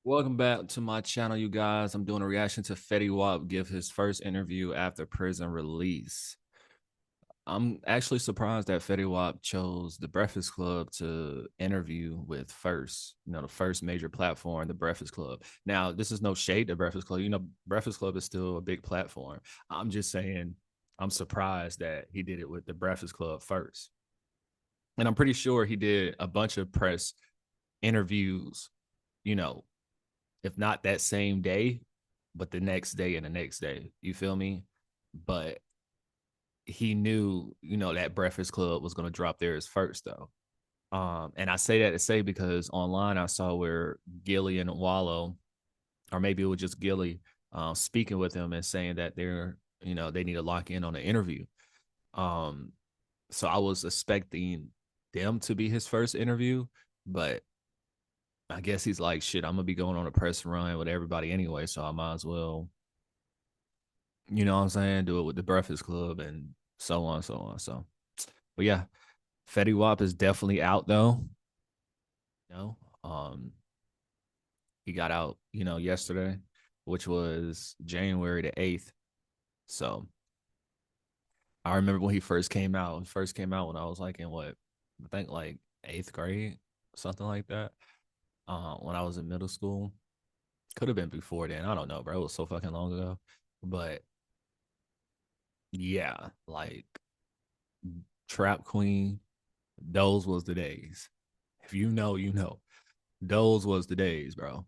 Welcome back to my channel, you guys. I'm doing a reaction to Fetty Wap give his first interview after prison release. I'm actually surprised that Fetty Wap chose the Breakfast Club to interview with first, the first major platform, the Breakfast Club. Now, this is no shade to Breakfast Club. Breakfast Club is still a big platform. I'm just saying I'm surprised that he did it with the Breakfast Club first. And I'm pretty sure he did a bunch of press interviews, you know, if not that same day, but the next day and the next day. You feel me? But he knew, that Breakfast Club was going to drop theirs first, though. And I say that to say because online I saw where Gilly and Wallow, or maybe it was just Gilly, speaking with him and saying that they need to lock in on an interview. So I was expecting them to be his first interview, but I guess he's like, shit, I'm gonna be going on a press run with everybody anyway, so I might as well, you know what I'm saying, do it with the Breakfast Club and so on, so on. So, but yeah, Fetty Wap is definitely out though. You know, he got out, yesterday, which was January the 8th. So I remember when he first came out. He first came out when I was like in what, I think like 8th grade, something like that. When I was in middle school. Could have been before then. I don't know, bro. It was so fucking long ago. But yeah, like Trap Queen, those was the days. If you know, you know. Those was the days, bro.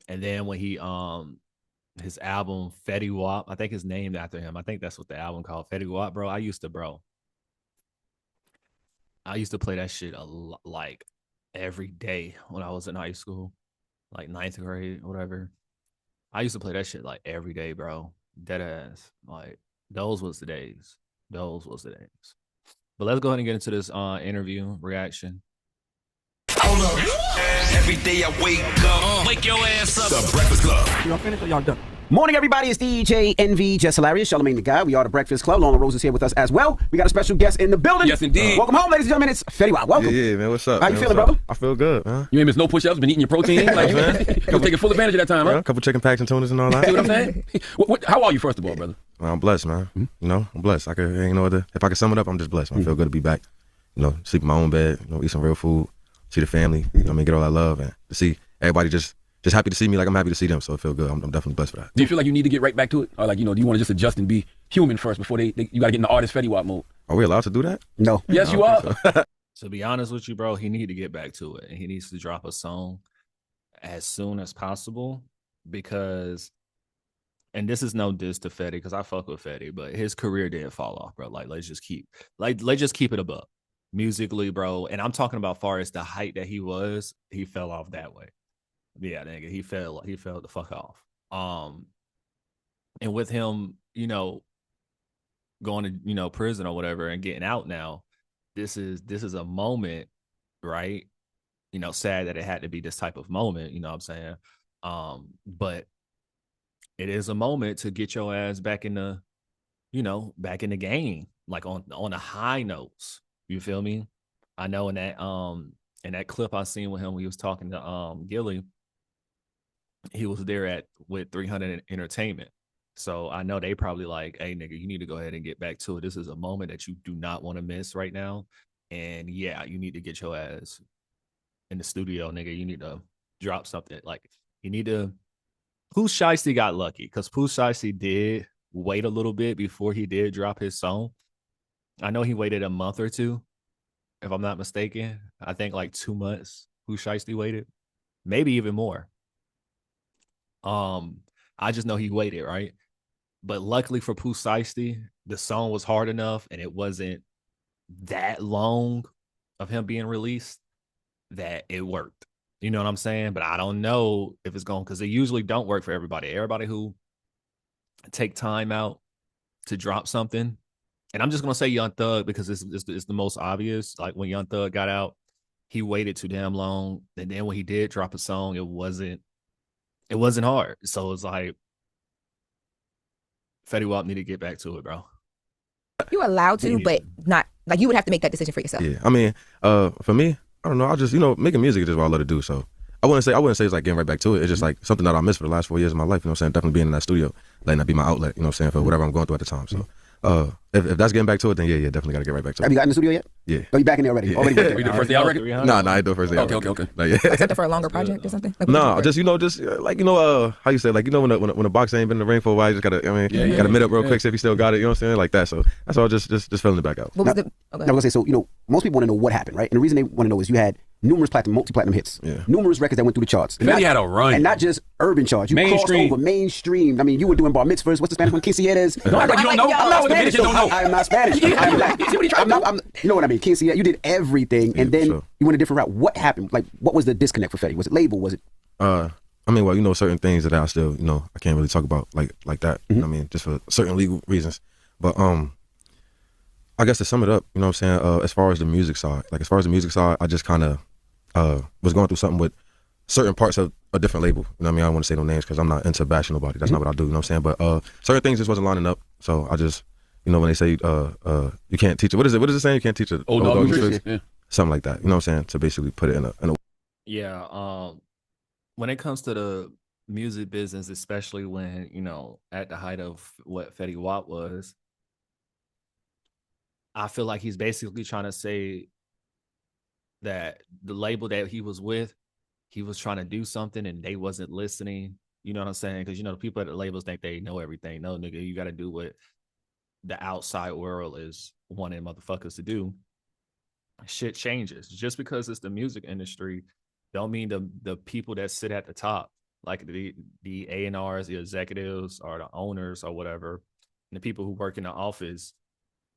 And then when he his album Fetty Wap, I think it's named after him. I think that's what the album called, Fetty Wap, bro. I used to play that shit like every day when I was in high school, like ninth grade, whatever. I used to play that shit like every day, bro. Dead ass. Like those was the days. Those was the days. But let's go ahead and get into this interview reaction. Hold up. Every day I wake up, wake your ass up. The Breakfast Club. Y'all finished or y'all done? Morning, everybody. It's DJ NV, Just Hilarious, Charlamagne the Guy. We are the Breakfast Club. Lola Rose is here with us as well. We got a special guest in the building. Yes, indeed. Welcome home, ladies and gentlemen. It's Fetty Wap. Welcome. Yeah, man. What's up? How man? you feeling, What's brother? I feel good, man. You ain't missed no push-ups, been eating your protein. Like, you taking full advantage of that time, huh? Yeah, a couple chicken packs and tunas and all that. See what I'm saying? How are you, first of all, brother? Well, I'm blessed, man. Mm-hmm. You know, I'm blessed. If I could sum it up, I'm just blessed. I feel good to be back. Sleep in my own bed, eat some real food, see the family, get all that love, and to see everybody just happy to see me like I'm happy to see them. So it feels good. I'm definitely blessed for that. Do you feel like you need to get right back to it? Or like, do you want to just adjust and be human first before you got to get in the artist Fetty Wap mode? Are we allowed to do that? No. Yes, you are. To be honest with you, bro, he need to get back to it. And he needs to drop a song as soon as possible because, and this is no diss to Fetty because I fuck with Fetty, but his career didn't fall off, bro. Like, let's just keep it above musically, bro. And I'm talking about far as the height that he fell off that way. Yeah, nigga, he fell the fuck off. And with him, going to, prison or whatever and getting out now, this is a moment, right? Sad that it had to be this type of moment, you know what I'm saying? But it is a moment to get your ass back in the, back in the game, like on the high notes. You feel me? I know in that clip I seen with him when he was talking to Gilly, he was there with 300 Entertainment. So I know they probably like, hey, nigga, you need to go ahead and get back to it. This is a moment that you do not want to miss right now. And yeah, you need to get your ass in the studio, nigga. You need to drop something. Like, you need to. Pooh Shiesty got lucky because Pooh Shiesty did wait a little bit before he did drop his song. I know he waited a month or two, if I'm not mistaken. I think like 2 months Pooh Shiesty waited, maybe even more. I just know he waited, right? But luckily for Pooh Shiesty, the song was hard enough and it wasn't that long of him being released that it worked. You know what I'm saying? But I don't know if it's going, because they usually don't work for everybody. Everybody who take time out to drop something, and I'm just gonna say Young Thug because it's the most obvious. Like when Young Thug got out, he waited too damn long, and then when he did drop a song, it wasn't hard. So it's like Fetty Wap need to get back to it, bro. You're allowed to, but not like you would have to make that decision for yourself. Yeah, I mean, for me, I don't know. I just, making music is just what I love to do. So I wouldn't say it's like getting right back to it. It's just like something that I missed for the last 4 years of my life. You know what I'm saying? Definitely being in that studio, letting that be my outlet. You know what I'm saying? For whatever I'm going through at the time. So if that's getting back to it, then yeah, definitely got to get right back to it. Have you gotten in the studio yet? Yeah. Oh, you back in there already? Yeah. Already back there. You the first day out record? Nah, I ain't doing first day. Okay. Like, yeah. Something for a longer project or something? Like, No, just like how you say, like when a boxer ain't been in the ring for a while, you just gotta gotta mid up real quick, see if he still got it. You know what I'm saying? Like that. So that's all. Just filling it back out. What was I was gonna say, so most people want to know what happened, right? And the reason they want to know is you had numerous multi-platinum hits, numerous records that went through the charts. Fetty had a run, and not just urban charts. You crossed over mainstream. I mean, you were doing bar mitzvahs. What's the Spanish one? Quinceañeras. No, like you don't know. I'm not Spanish. Don't know. I'm not Spanish. I'm black. You know what I mean? Quinceañera. You did everything, and then you went a different route. What happened? Like, what was the disconnect for Fetty? Was it label? Was it? I mean, well, certain things that I still, I can't really talk about like that. You know what I mean, just for certain legal reasons. But I guess to sum it up, you know what I'm saying, as far as the music side, I just kind of was going through something with certain parts of a different label. You know what I mean? I don't want to say no names because I'm not into bashing nobody. That's not what I do. You know what I'm saying? But certain things just wasn't lining up. So I just, when they say you can't teach it. What is it saying? You can't teach it. Old dog tricks. Yeah. Something like that. You know what I'm saying? To basically put it in a Yeah. When it comes to the music business, especially when, at the height of what Fetty Wap was, I feel like he's basically trying to say that the label that he was with, he was trying to do something and they wasn't listening. You know what I'm saying? Because, the people at the labels think they know everything. No, nigga, you got to do what the outside world is wanting motherfuckers to do. Shit changes. Just because it's the music industry, don't mean the people that sit at the top, like the A&Rs, the executives, or the owners, or whatever, and the people who work in the office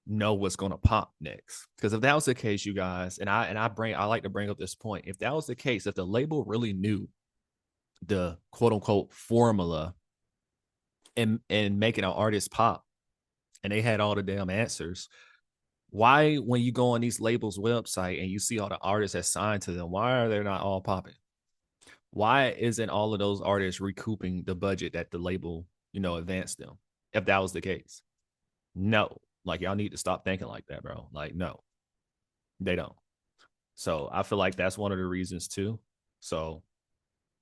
know what's going to pop next. Because if that was the case, you guys, and I like to bring up this point. If that was the case, if the label really knew the quote unquote formula and making an artist pop, and they had all the damn answers, why, when you go on these labels' website and you see all the artists that signed to them, why are they not all popping? Why isn't all of those artists recouping the budget that the label, advanced them? If that was the case, no. Like, y'all need to stop thinking like that, bro. Like, no, they don't. So I feel like that's one of the reasons too. So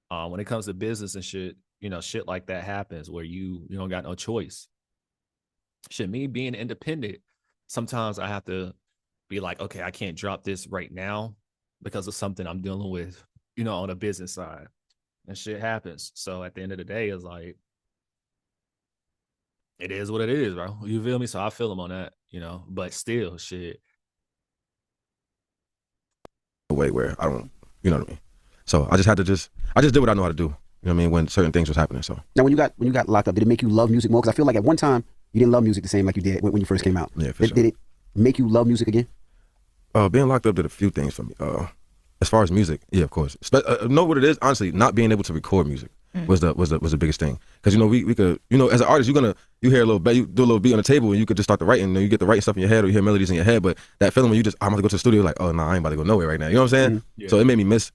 when it comes to business and shit, shit like that happens where you don't got no choice. Shit, me being independent, sometimes I have to be like, okay, I can't drop this right now because of something I'm dealing with, on the business side. And shit happens. So at the end of the day, it's like, it is what it is, bro. You feel me? So I feel him on that, but still, shit. Way where I don't, you know what I mean? So I just did what I know how to do. You know what I mean? When certain things was happening. So now, when you got locked up, did it make you love music more? Because I feel like at one time you didn't love music the same like you did when you first came out. Yeah, for sure. Did it make you love music again? Being locked up did a few things for me. As far as music, yeah, of course. Know what it is? Honestly, not being able to record music was the biggest thing. Because we could, as an artist, you hear a little bit, you do a little beat on the table, and you could just start to write, and you get the writing stuff in your head, or you hear melodies in your head. But that feeling when I'm about to go to the studio, like, oh no, I ain't about to go nowhere right now. You know what I'm saying? Mm-hmm. Yeah. So it made me miss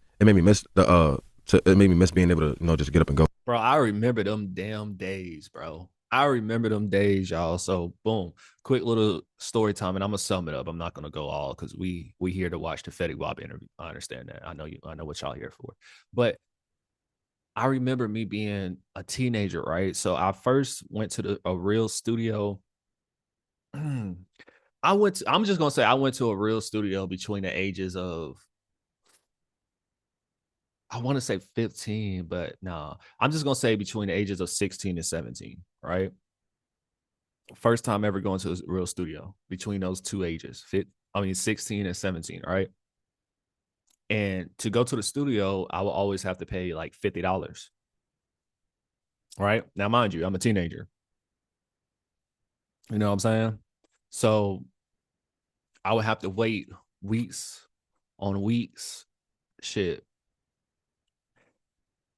being able to just get up and go. Bro, I remember them damn days, bro. I remember them days, y'all. So boom, quick little story time, and I'm gonna sum it up. I'm not gonna go all because we here to watch the Fetty Wap interview. I understand that. I know what y'all here for. But I remember me being a teenager, right? So I first went to a real studio. I'm just gonna say I went to a real studio between the ages of, I want to say 15, but no, I'm just going to say between the ages of 16 and 17, right? First time ever going to a real studio between those two ages, 16 and 17, right? And to go to the studio, I will always have to pay like $50, right? Now, mind you, I'm a teenager. You know what I'm saying? So I would have to wait weeks on weeks. Shit.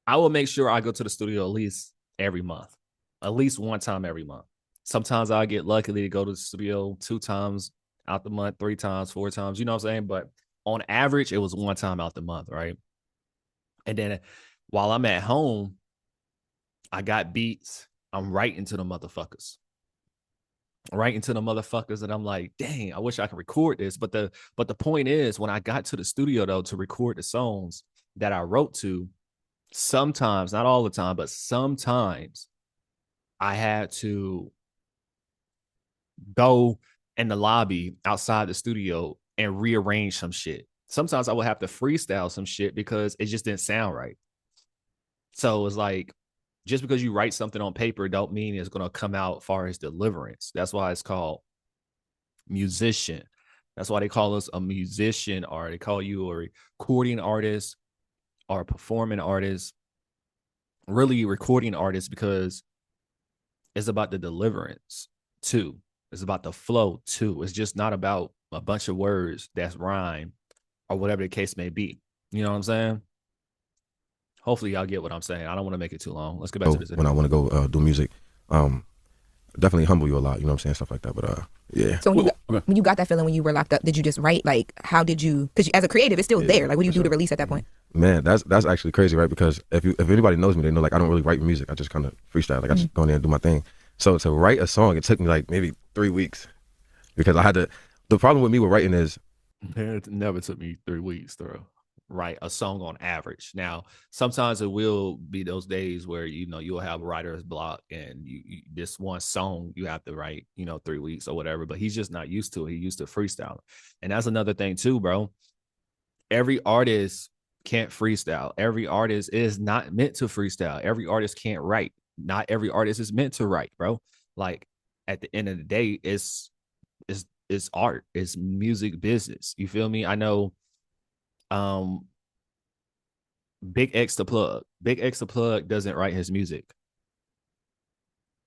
I will make sure I go to the studio at least every month, at least one time every month. Sometimes I get lucky to go to the studio 2 times out the month, 3 times, 4 times, you know what I'm saying? But on average, it was 1 time out the month, right? And then while I'm at home, I got beats. I'm writing to the motherfuckers. And I'm like, dang, I wish I could record this. But the point is, when I got to the studio, though, to record the songs that I wrote to, sometimes, not all the time, but sometimes I had to go in the lobby outside the studio and rearrange some shit. Sometimes I would have to freestyle some shit because it just didn't sound right. So it's like, just because you write something on paper don't mean it's going to come out as far as deliverance. That's why it's called musician. That's why they call us a musician, or they call you a recording artist or a performing artist, really recording artist, because it's about the deliverance too. It's about the flow too. It's just not about a bunch of words that's rhyme or whatever the case may be. You know what I'm saying? Hopefully y'all get what I'm saying. I don't want to make it too long. Let's get back to this. When I want to go do music, definitely humble you a lot. You know what I'm saying? Stuff like that. But yeah. So when you got that feeling when you were locked up, did you just write? Like, how did you? Because as a creative, it's still there. Like, what do you do to release at that point? Man, that's actually crazy, right? Because if anybody knows me, they know like I don't really write music. I just kind of freestyle. Like I just go in there and do my thing. So to write a song, it took me like maybe 3 weeks because I had to. The problem with me with writing is it never took me 3 weeks to write a song on average. Now, sometimes it will be those days where you'll have writer's block and you this one song you have to write 3 weeks or whatever. But he's just not used to it. He used to freestyle, and that's another thing too, bro. Every artist can't freestyle. Every artist is not meant to freestyle. Every artist can't write. Not every artist is meant to write, bro. Like at the end of the day, it's art. It's music business. You feel me? I know Big X the Plug. Big X the Plug doesn't write his music.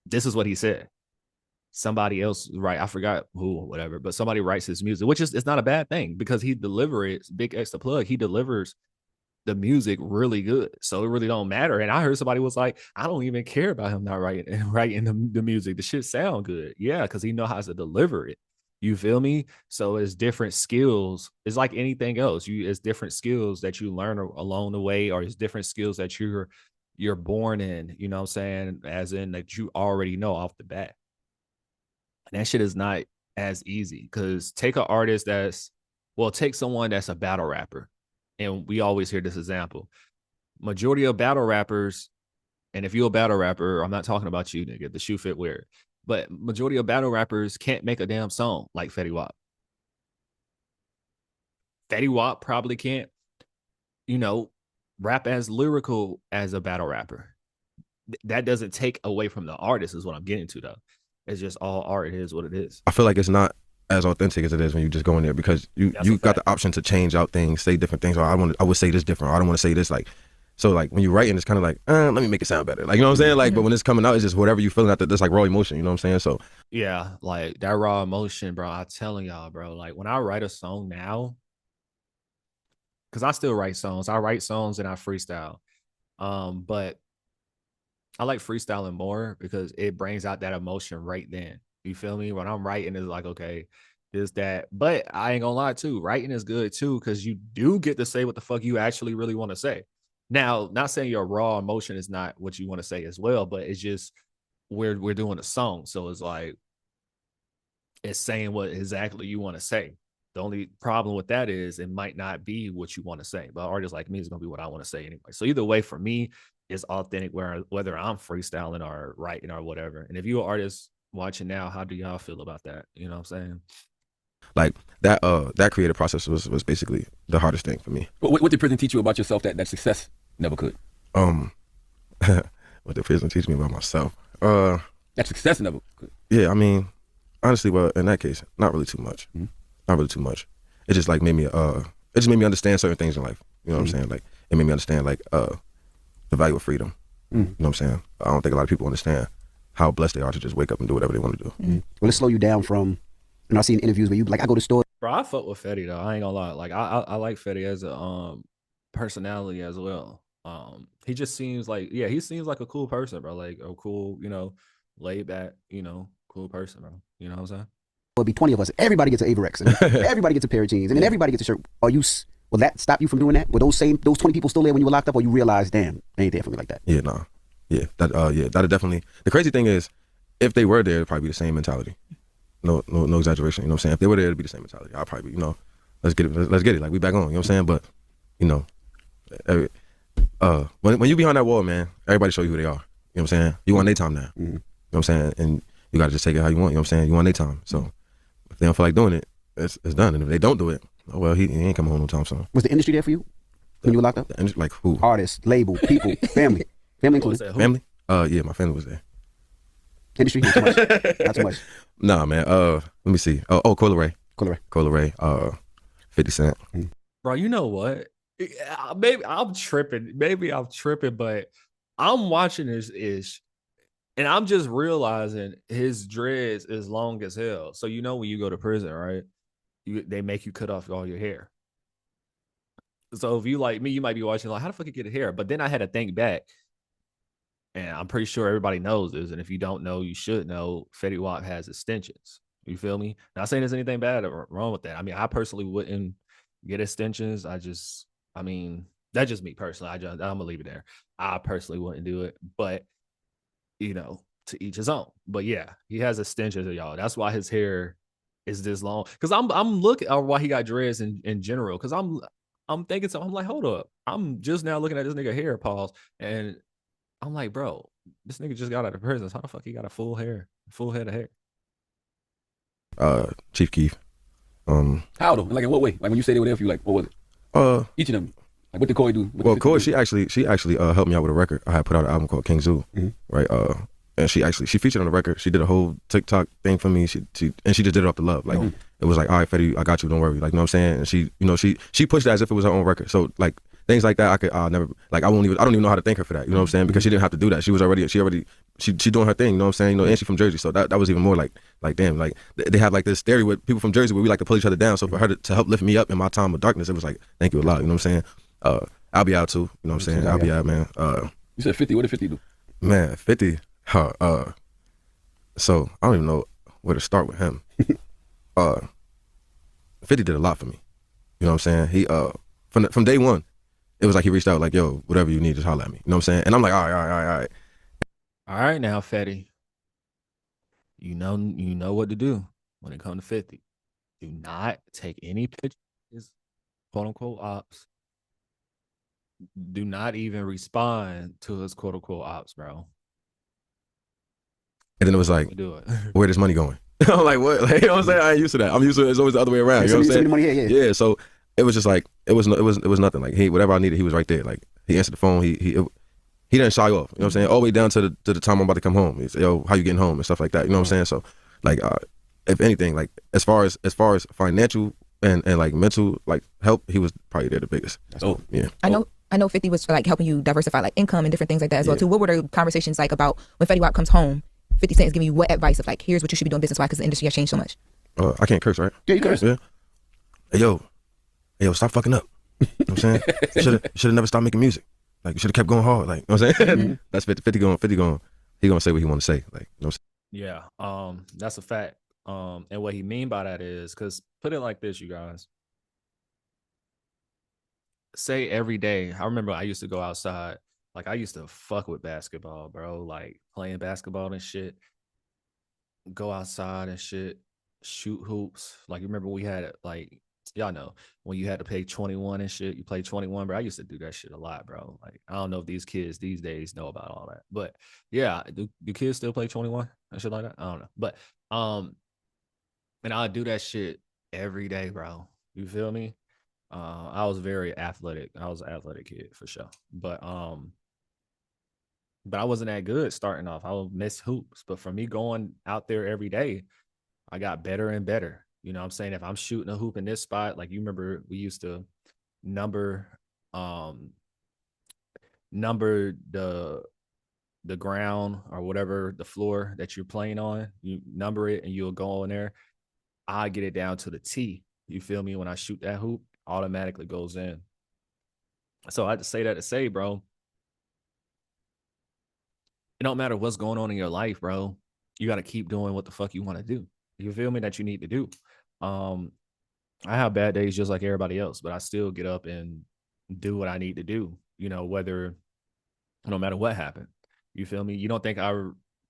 This is what he said. Somebody else write, I forgot who or whatever, but somebody writes his music, which is it's not a bad thing because he delivers Big X the Plug. He delivers the music really good. So it really don't matter. And I heard somebody was like, I don't even care about him not writing the music. The shit sound good. Yeah, because he know how to deliver it. You feel me? So it's different skills. It's like anything else. It's different skills that you learn along the way, or it's different skills that you're born in, you know what I'm saying? As in that you already know off the bat. And that shit is not as easy because take an artist take someone that's a battle rapper. And we always hear this example. Majority of battle rappers, and if you're a battle rapper, I'm not talking about you, nigga, the shoe fit weird. But majority of battle rappers can't make a damn song like Fetty Wap. Fetty Wap probably can't, rap as lyrical as a battle rapper. That doesn't take away from the artist is what I'm getting to, though. It's just all art. It is what it is. I feel like it's not as authentic as it is when you just go in there because you got the option to change out things, say different things. Or I would say this different. Or I don't want to say this like. So like when you're writing, it's kind of like, let me make it sound better. Like, you know what I'm saying? Like, but when it's coming out, it's just whatever you feeling out that's like raw emotion. You know what I'm saying? So yeah, like that raw emotion, bro. I'm telling y'all, bro. Like when I write a song now, because I still write songs. I write songs and I freestyle. But I like freestyling more because it brings out that emotion right then. You feel me? When I'm writing, it's like, okay, this, that. But I ain't gonna lie too. Writing is good too, because you do get to say what the fuck you actually really want to say. Now, not saying your raw emotion is not what you want to say as well, but it's just we're doing a song. So it's like it's saying what exactly you want to say. The only problem with that is it might not be what you want to say. But artists like me is gonna be what I want to say anyway. So either way, for me, it's authentic whether I'm freestyling or writing or whatever. And if you're an artist watching now, how do y'all feel about that? You know what I'm saying? Like that creative process was basically the hardest thing for me. What did prison teach you about yourself that success never could? What did prison teach me about myself? That success never could. Yeah, I mean, honestly, well, in that case, not really too much. Mm-hmm. Not really too much. It just like made me it just made me understand certain things in life. You know what I'm saying? Like it made me understand like the value of freedom. You know what I'm saying? I don't think a lot of people understand how blessed they are to just wake up and do whatever they want to do. Will it slow you down from, I've seen interviews where you like, I go to store. Bro, I fuck with Fetty though. I ain't gonna lie. Like I like Fetty as a personality as well. He just seems like, he seems like a cool person, bro. Like a cool, laid back, cool person, bro. You know what I'm saying? There'll be 20 of us. Everybody gets an Averex. And everybody gets a pair of jeans. And then everybody gets a shirt. Will that stop you from doing that? Were those 20 people still there when you were locked up, or you realized, damn, they ain't there for me like that? Yeah, no. Yeah, that'd definitely. The crazy thing is, if they were there, it'd probably be the same mentality. No exaggeration. You know what I'm saying? If they were there, it'd be the same mentality. I'd probably, let's get it. Like we back on. You know what I'm saying? But, When you behind that wall, man, everybody show you who they are. You know what I'm saying? You want their time now. You know what I'm saying? And you gotta just take it how you want. You know what I'm saying? You want their time. So if they don't feel like doing it, it's done. And if they don't do it, oh well, he ain't coming home no time soon. Was the industry there for you when you were locked up? Like who? Artists, label, people, family included. Family? Yeah, my family was there. Industry, not too much. Not too much. Nah, man. Let me see. Cola Ray. Cool, right? 50 Cent. Bro, you know what? Maybe I'm tripping. Maybe I'm tripping, but I'm watching this ish, and I'm just realizing his dreads is long as hell. So you know when you go to prison, right? They make you cut off all your hair. So if you like me, you might be watching like, how the fuck you get hair? But then I had to think back, and I'm pretty sure everybody knows this. And if you don't know, you should know. Fetty Wap has extensions. You feel me? Not saying there's anything bad or wrong with that. I mean, I personally wouldn't get extensions. I mean, that's just me personally. I'm gonna leave it there. I personally wouldn't do it, but you know, to each his own. But yeah, he has extensions, y'all. That's why his hair is this long. Because I'm looking at why he got dreads in general. Because I'm thinking something. I'm like, hold up. I'm just now looking at this nigga hair, pause, and I'm like, bro, this nigga just got out of prison. How the fuck he got a full head of hair? Chief Keef. How though? Like in what way? Like when you say they were there for you, like what was it? Each of them. Like what did Corey do? Well, Corey, she actually helped me out with a record. I had put out an album called King Zoo, right? And she featured on the record. She did a whole TikTok thing for me. She just did it off the love. Like it was like, all right, Fetty, I got you. Don't worry. Like, you know what I'm saying? And she pushed it as if it was her own record. So like things like that, I don't even know how to thank her for that. You know what I'm saying? Because she didn't have to do that. She doing her thing. You know what I'm saying? You know, and she from Jersey, so that was even more like damn. Like they have like this theory with people from Jersey where we like to pull each other down. So for her to help lift me up in my time of darkness, it was like, thank you a lot. You know what I'm saying? I'll be out too. You know what I'm saying? I'll be out, man. You said 50. What did 50 do? Man, 50. So I don't even know where to start with him. 50 did a lot for me. You know what I'm saying? He from day one, it was like he reached out like, yo, whatever you need, just holler at me. You know what I'm saying? And I'm like, all right. All right, now, Fetty. You know what to do when it comes to 50. Do not take any pictures, quote unquote ops. Do not even respond to his quote unquote ops, bro. And then it was like, do it. Where does money going? I'm like, what? Like, you know what I'm saying? I ain't used to that. I'm used to it's always the other way around. You know what I'm saying? Money here, yeah. So it was just like it was nothing. Like whatever I needed, he was right there. Like he answered the phone. He didn't shy off. You know what I'm saying? All the way down to the time I'm about to come home. He said, yo, how you getting home and stuff like that. You know what I'm saying? So like if anything, like as far as financial and like mental like help, he was probably there the biggest. Oh yeah. I know 50 was for like helping you diversify like income and different things like that as well too. What were the conversations like about when Fetty Wap comes home? 50 Cent is giving you what advice of like, here's what you should be doing business wise because the industry has changed so much. I can't curse, right? Yeah, you curse. Yeah. Hey yo, stop fucking up. You know what I'm saying? Should have never stopped making music. Like you should have kept going hard. Like you know what I'm saying? That's 50 going. He gonna say what he want to say. Like you know what I'm saying? Yeah. That's a fact. And what he mean by that is because put it like this, you guys. Say every day. I remember I used to go outside. Like I used to fuck with basketball, bro. Like playing basketball and shit. Go outside and shit. Shoot hoops. Like you remember we had like y'all know when you had to pay 21 and shit. You play 21, bro. I used to do that shit a lot, bro. Like I don't know if these kids these days know about all that, but yeah, do kids still play 21 and shit like that? I don't know, but and I do that shit every day, bro. You feel me? I was very athletic. I was an athletic kid for sure, but I wasn't that good starting off. I would miss hoops, but for me going out there every day, I got better and better. You know what I'm saying? If I'm shooting a hoop in this spot, like you remember we used to number the ground or whatever the floor that you're playing on, you number it and you'll go in there. I get it down to the T. You feel me? When I shoot that hoop, automatically goes in. So I had to say that to say, bro, it don't matter what's going on in your life, bro. You got to keep doing what the fuck you want to do. You feel me? That you need to do. I have bad days just like everybody else, but I still get up and do what I need to do, you know, no matter what happened. You feel me? You don't think I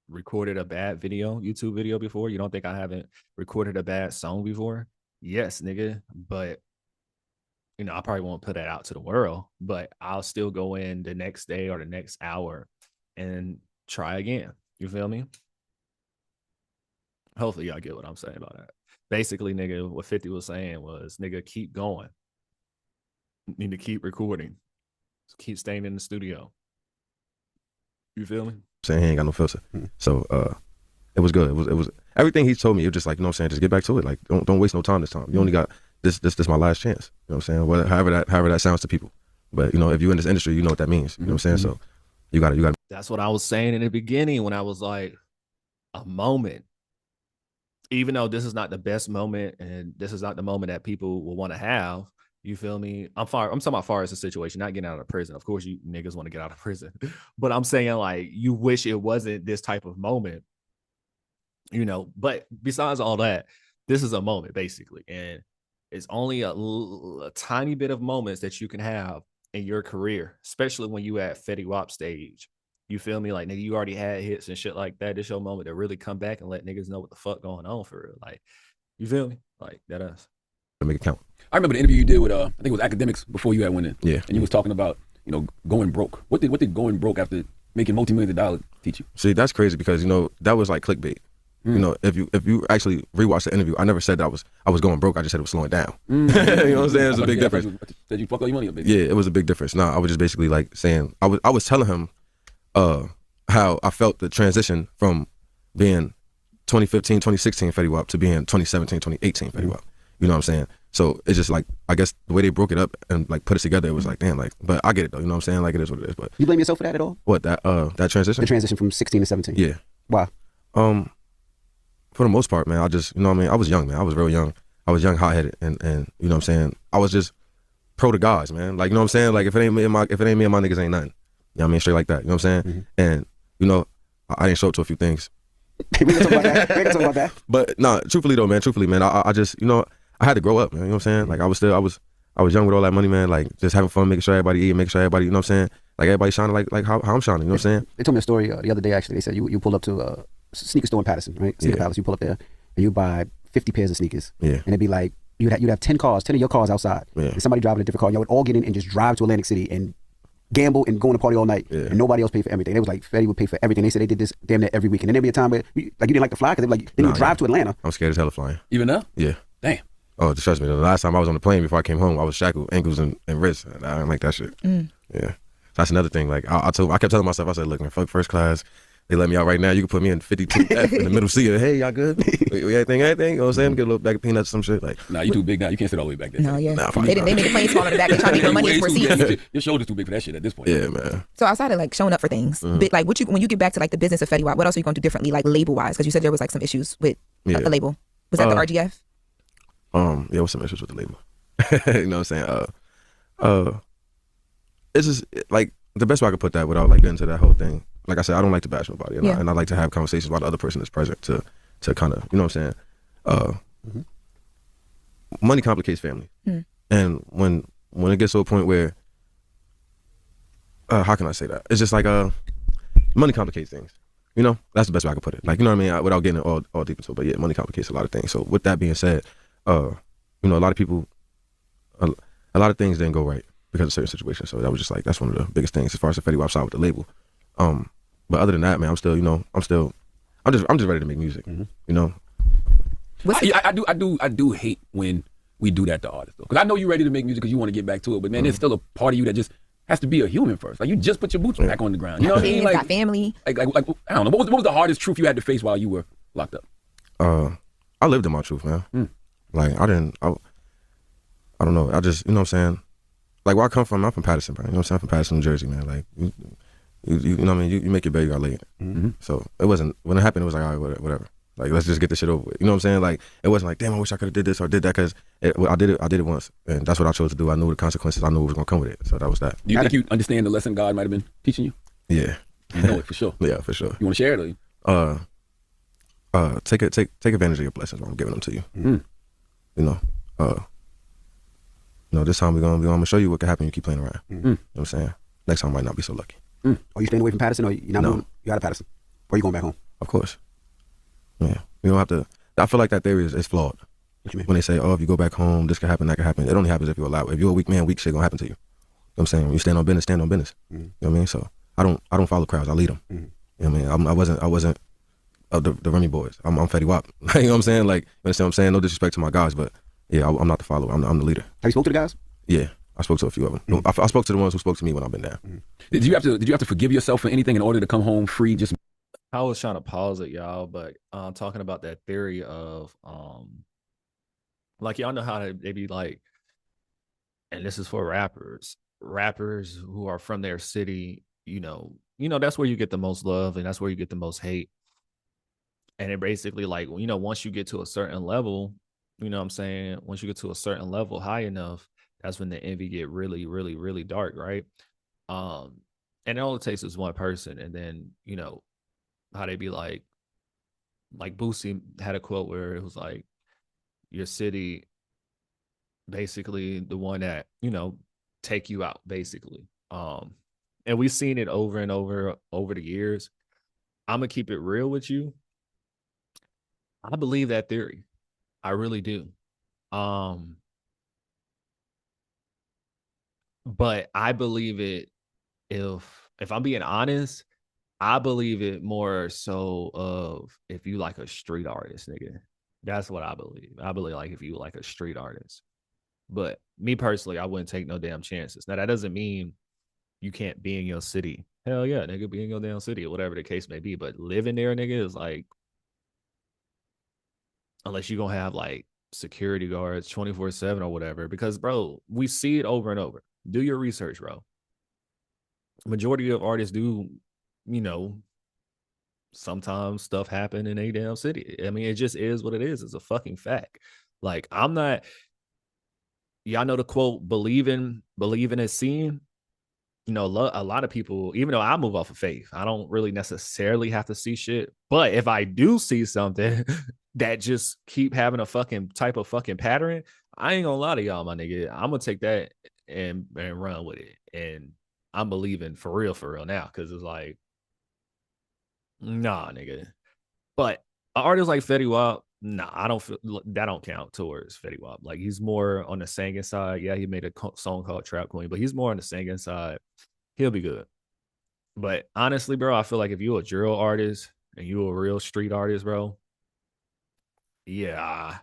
recorded a bad YouTube video before? You don't think I haven't recorded a bad song before? Yes, nigga. But I probably won't put that out to the world, but I'll still go in the next day or the next hour and try again. You feel me? Hopefully y'all get what I'm saying about that. Basically, nigga, what 50 was saying was, nigga, keep going. You need to keep recording. Keep staying in the studio. You feel me? Saying he ain't got no filter. So it was good. It was everything he told me. It was just like, you know what I'm saying, just get back to it. Like don't waste no time this time. You only got this my last chance. You know what I'm saying? However that sounds to people. But if you're in this industry, you know what that means. You know what I'm saying? So you gotta. That's what I was saying in the beginning when I was like, a moment. Even though this is not the best moment and this is not the moment that people will want to have, you feel me? I'm talking about far as the situation, not getting out of prison. Of course, you niggas want to get out of prison, but I'm saying like you wish it wasn't this type of moment, But besides all that, this is a moment basically, and it's only a tiny bit of moments that you can have in your career, especially when you at Fetty Wap stage. You feel me? Like, nigga, you already had hits and shit like that. This your moment to really come back and let niggas know what the fuck going on for real. Like, you feel me? Like, that us. Make it count. I remember the interview you did with I think it was Academics before you had went in. Yeah. And you was talking about, going broke. What did going broke after making multi-millions of dollars teach you? See, that's crazy because, that was like clickbait. If you actually rewatch the interview, I never said that I was going broke. I just said it was slowing down. You know what I'm saying? It's a big difference. Did you fuck all your money up, baby? Yeah, it was a big difference. No, I was just basically like saying, I was telling him how I felt the transition from being 2015, 2016 Fetty Wap to being 2017, 2018 Fetty Wap. You know what I'm saying? So it's just like, I guess the way they broke it up and like put it together, it was like, damn, like, but I get it though. You know what I'm saying? Like, it is what it is. But you blame yourself for that at all? What, that transition? The transition from 16 to 17. Yeah. Why? For the most part, man, I just, I was young, man. I was real young. I was young, hot-headed, and you know what I'm saying? I was just pro to guys, man. Like, you know what I'm saying? Like, if it ain't me and my niggas ain't nothing. You know what I mean? Straight like that. You know what I'm saying? And, I didn't show up to a few things. We can talk about that. But no, truthfully, man, I just, I had to grow up, man. You know what I'm saying? Like, I was young with all that money, man. Like, just having fun, making sure everybody eat, making sure everybody, you know what I'm saying? Like, everybody shining like how I'm shining, you know what I'm saying? They told me a story the other day, actually. They said you pulled up to a sneaker store in Patterson, right? Sneaker Palace. You pull up there and you buy 50 pairs of sneakers. Yeah. And it'd be like, you'd have 10 of your cars outside. Yeah. And somebody driving a different car. Y'all would all get in and just drive to Atlantic City and gamble and go on to party all night. Yeah. And nobody else paid for everything. They was like, Fetty would pay for everything. They said they did this damn near every week. And then there'd be a time where you didn't like to fly because they were like, then you drive to Atlanta. I'm scared as hell of flying. Even now? Yeah. Damn. Oh, trust me. The last time I was on the plane before I came home, I was shackled, ankles and wrists. I didn't like that shit. Yeah. That's another thing. Like, I kept telling myself, I said, look, man, fuck first class. They let me out right now. You can put me in 52F in the middle seat. Hey, y'all good? Anything? You know what I'm saying? Get a little bag of peanuts or some shit. Like, nah, you too big now. You can't sit all the way back there. No, yeah. Nah, they made the plane smaller in the back. They trying to get more money for seats. Your shoulder's too big for that shit at this point. Yeah, man. So outside of like showing up for things, but like when you get back to like the business of Fetty Wap, what else are you going to do differently, like label wise? Because you said there was like some issues with the label. Was that the RGF? Yeah, there was some issues with the label. You know what I'm saying? It's just like the best way I could put that without like getting into that whole thing. Like I said, I don't like to bash nobody, and I like to have conversations while the other person is present to kind of, you know what I'm saying? Money complicates family, and when it gets to a point where, how can I say that? It's just like money complicates things. You know, that's the best way I can put it. Like, you know what I mean? Without getting all deep into it, but yeah, money complicates a lot of things. So with that being said, a lot of people, a lot of things didn't go right because of certain situations. So that was just like, that's one of the biggest things as far as the Fetty Wap side with the label. But other than that, man, I'm still, I'm just ready to make music. You know. I do hate when we do that to artists, though, because I know you're ready to make music because you want to get back to it. But man, there's still a part of you that just has to be a human first. Like, you just put your boots back on the ground. You know what I mean? Like, got family. Like I don't know. What was the hardest truth you had to face while you were locked up? I lived in my truth, man. Like, I don't know. I just, you know what I'm saying? Like, where I come from, I'm from Patterson, man. You know what I'm saying? I'm from Patterson, New Jersey, man. Like, you know what I mean? You make your bed, you gotta lay it. So it wasn't, when it happened, it was like, all right, whatever. Like, let's just get this shit over with. You know what I'm saying? Like, it wasn't like, damn, I wish I could have did this or did that, because I did it once, and that's what I chose to do. I knew the consequences. I knew what was gonna come with it. So that was that. Do you think you understand the lesson God might have been teaching you? Yeah. You know it for sure. Yeah, for sure. You want to share it? Or take advantage of your blessings when I'm giving them to you. This time we're gonna show you what can happen when you keep playing around. You know what I'm saying? Next time I might not be so lucky. Are you staying away from Patterson, or you're not moving? You out of Patterson? Or are you going back home? Of course. Yeah. We don't have to. I feel like that theory is flawed. What you mean? When they say, oh, if you go back home, this could happen, that could happen. It only happens if you allow it. If you're a weak man, weak shit gonna happen to you. You know what I'm saying? When you stand on business, stand on business. You know what I mean? So I don't follow crowds. I lead them. You know what I mean? I wasn't of the Remy boys. I'm Fetty Wap. You know what I'm saying? Like, you understand what I'm saying? No disrespect to my guys, but yeah, I'm not the follower. I'm the leader. Have you spoke to the guys? Yeah, I spoke to a few of them. I spoke to the ones who spoke to me when I've been down. Did you have to forgive yourself for anything in order to come home free? Just I was trying to pause it, y'all, but talking about that theory of like y'all know how they be like, and this is for rappers who are from their city, you know, that's where you get the most love and that's where you get the most hate. And it basically like, you know, once you get to a certain level, you know what I'm saying? Once you get to a certain level high enough, that's when the envy get really, really, really dark, right? And all it takes is one person, and then, you know, how they be like Boosie had a quote where it was like, your city basically the one that, you know, take you out, basically. And we've seen it over and over the years. I'm gonna keep it real with you. I believe that theory. I really do. But I believe it if I'm being honest, I believe it more so of if you like a street artist, nigga. That's what I believe. I believe like if you like a street artist. But me personally, I wouldn't take no damn chances. Now that doesn't mean you can't be in your city. Hell yeah, nigga, be in your damn city or whatever the case may be. But living there, nigga, is like, unless you're gonna have like security guards 24/7 or whatever. Because bro, we see it over and over. Do your research, bro. Majority of artists do, you know, sometimes stuff happen in a damn city. I mean, it just is what it is. It's a fucking fact. Like, I'm not, y'all know the quote, believing is seeing. You know, a lot of people, even though I move off of faith, I don't really necessarily have to see shit. But if I do see something that just keep having a fucking type of fucking pattern, I ain't gonna lie to y'all, my nigga. I'm gonna take that and run with it. And I'm believing for real now, because it's like, nah, nigga. But an artist like Fetty Wap, nah, I don't feel that don't count towards Fetty Wap. Like, he's more on the singing side. Yeah, he made a song called Trap Queen, but he's more on the singing side. He'll be good. But honestly, bro, I feel like if you're a drill artist and you're a real street artist, bro, yeah,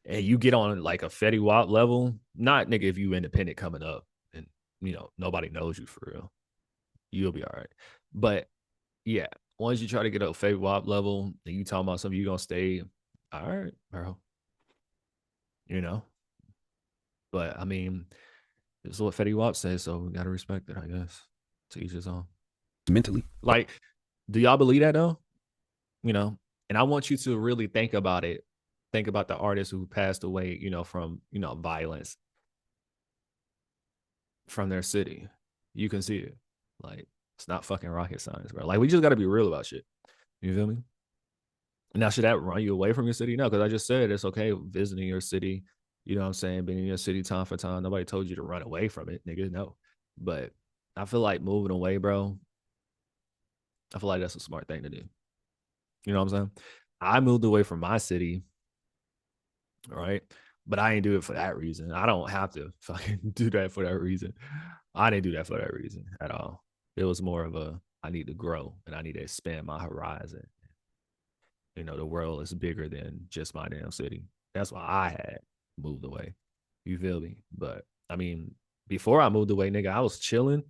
and you get on like a Fetty Wap level, not nigga if you independent coming up and, you know, nobody knows you for real, you'll be all right. But yeah, once you try to get a Fetty Wap level and you talking about something, you gonna stay all right, bro. You know? But I mean, this is what Fetty Wap says, so we gotta respect it, I guess. To each his own. mentally. Like, do y'all believe that though? You know? And I want you to really think about it. Think about the artists who passed away, you know, from, you know, violence from their city. You can see it. Like, it's not fucking rocket science, bro. Like, we just gotta be real about shit. You feel me? Now, should that run you away from your city? No, because I just said it's okay visiting your city. You know what I'm saying? Being in your city time for time. Nobody told you to run away from it, nigga. No. But I feel like moving away, bro, I feel like that's a smart thing to do. You know what I'm saying? I moved away from my city, right? But I didn't do it for that reason. I don't have to fucking do that for that reason. I didn't do that for that reason at all. It was more of a, I need to grow and I need to expand my horizon. You know, the world is bigger than just my damn city. That's why I had moved away. You feel me? But I mean, before I moved away, nigga, I was chilling.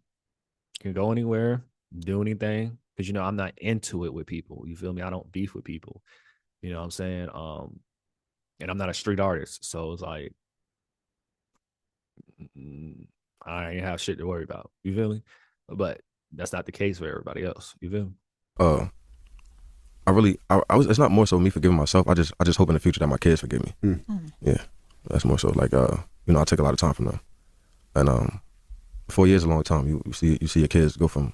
Can go anywhere, do anything. Because, you know, I'm not into it with people. You feel me? I don't beef with people. You know what I'm saying? And I'm not a street artist. So it's like, I ain't have shit to worry about. You feel me? But that's not the case for everybody else. You feel me? It's not more so me forgiving myself. I just hope in the future that my kids forgive me. Yeah, that's more so like, you know, I take a lot of time from them, and 4 years is a long time. You see your kids go from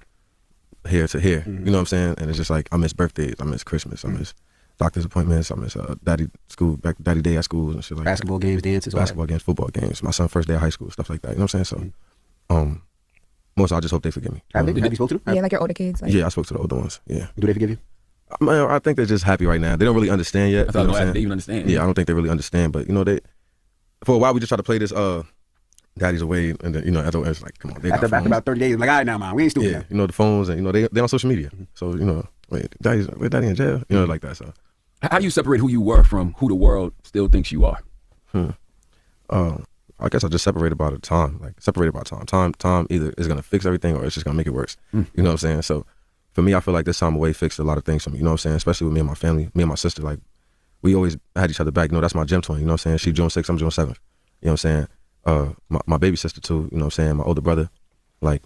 here to here. You know what I'm saying? And it's just like, I miss birthdays, I miss Christmas, I miss doctor's appointments, I miss daddy day at school and shit like basketball that. games, dances, basketball games, football games. My son's first day of high school, stuff like that. You know what I'm saying? So, more so I just hope they forgive me. Have you spoke to them? Yeah, like your older kids. Like... Yeah, I spoke to the older ones. Yeah. Do they forgive you? I think they're just happy right now. They don't really understand yet. I don't know if they even understand. Yeah, I don't think they really understand. But you know, they for a while we just try to play this Daddy's away, and then you know after it's like, come on, they after got phones. about 30 days, like, all right now, man, we ain't stupid. Yeah, now. you know the phones, and you know they on social media. So you know, wait, Daddy in jail, you know, like that. So how do you separate who you were from who the world still thinks you are? I guess I just separated by the time, like separated by time. Time either is gonna fix everything or it's just gonna make it worse. You know what I'm saying? So for me, I feel like this time away fixed a lot of things for me. You know what I'm saying? Especially with me and my family, me and my sister. Like we always had each other back. You know, that's my gym twin. You know what I'm saying? She June 6th, I'm June 7th. You know what I'm saying? My baby sister too. You know what I'm saying? My older brother, like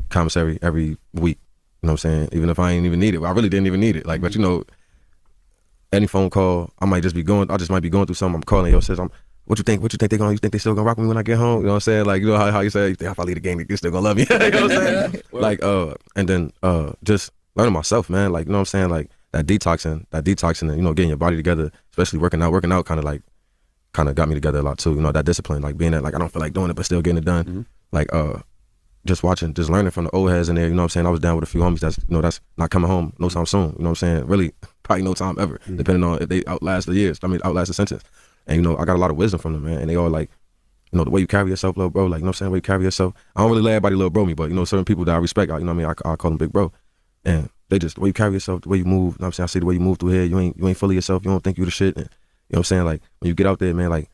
commissary every week. You know what I'm saying? Even if I ain't even need it, I really didn't even need it. Like, but you know, any phone call, I just might be going through something. I'm calling, yo, sis, what you think they gonna, you think they still gonna rock with me when I get home? You know what I'm saying? Like, you know how you say, you think if I leave the game, they still gonna love me. You know what I'm saying? Like, and then just learning myself, man. Like, you know what I'm saying? Like that detoxing and, you know, getting your body together, especially working out kind of got me together a lot too. You know, that discipline, like being that, like I don't feel like doing it, but still getting it done. Like, just learning from the old heads in there, you know what I'm saying? I was down with a few homies that's not coming home no time soon, you know what I'm saying? Really, probably no time ever, depending on if they outlast the sentence. And, you know, I got a lot of wisdom from them, man. And they all like, you know, the way you carry yourself, little bro, like, you know what I'm saying? The way you carry yourself. I don't really let everybody little bro me, but, you know, certain people that I respect, you know what I mean? I call them big bro. And they just, the way you carry yourself, the way you move, you know what I'm saying? I see the way you move through here, you ain't fully yourself, you don't think you the shit. And, you know what I'm saying? Like, when you get out there, man, like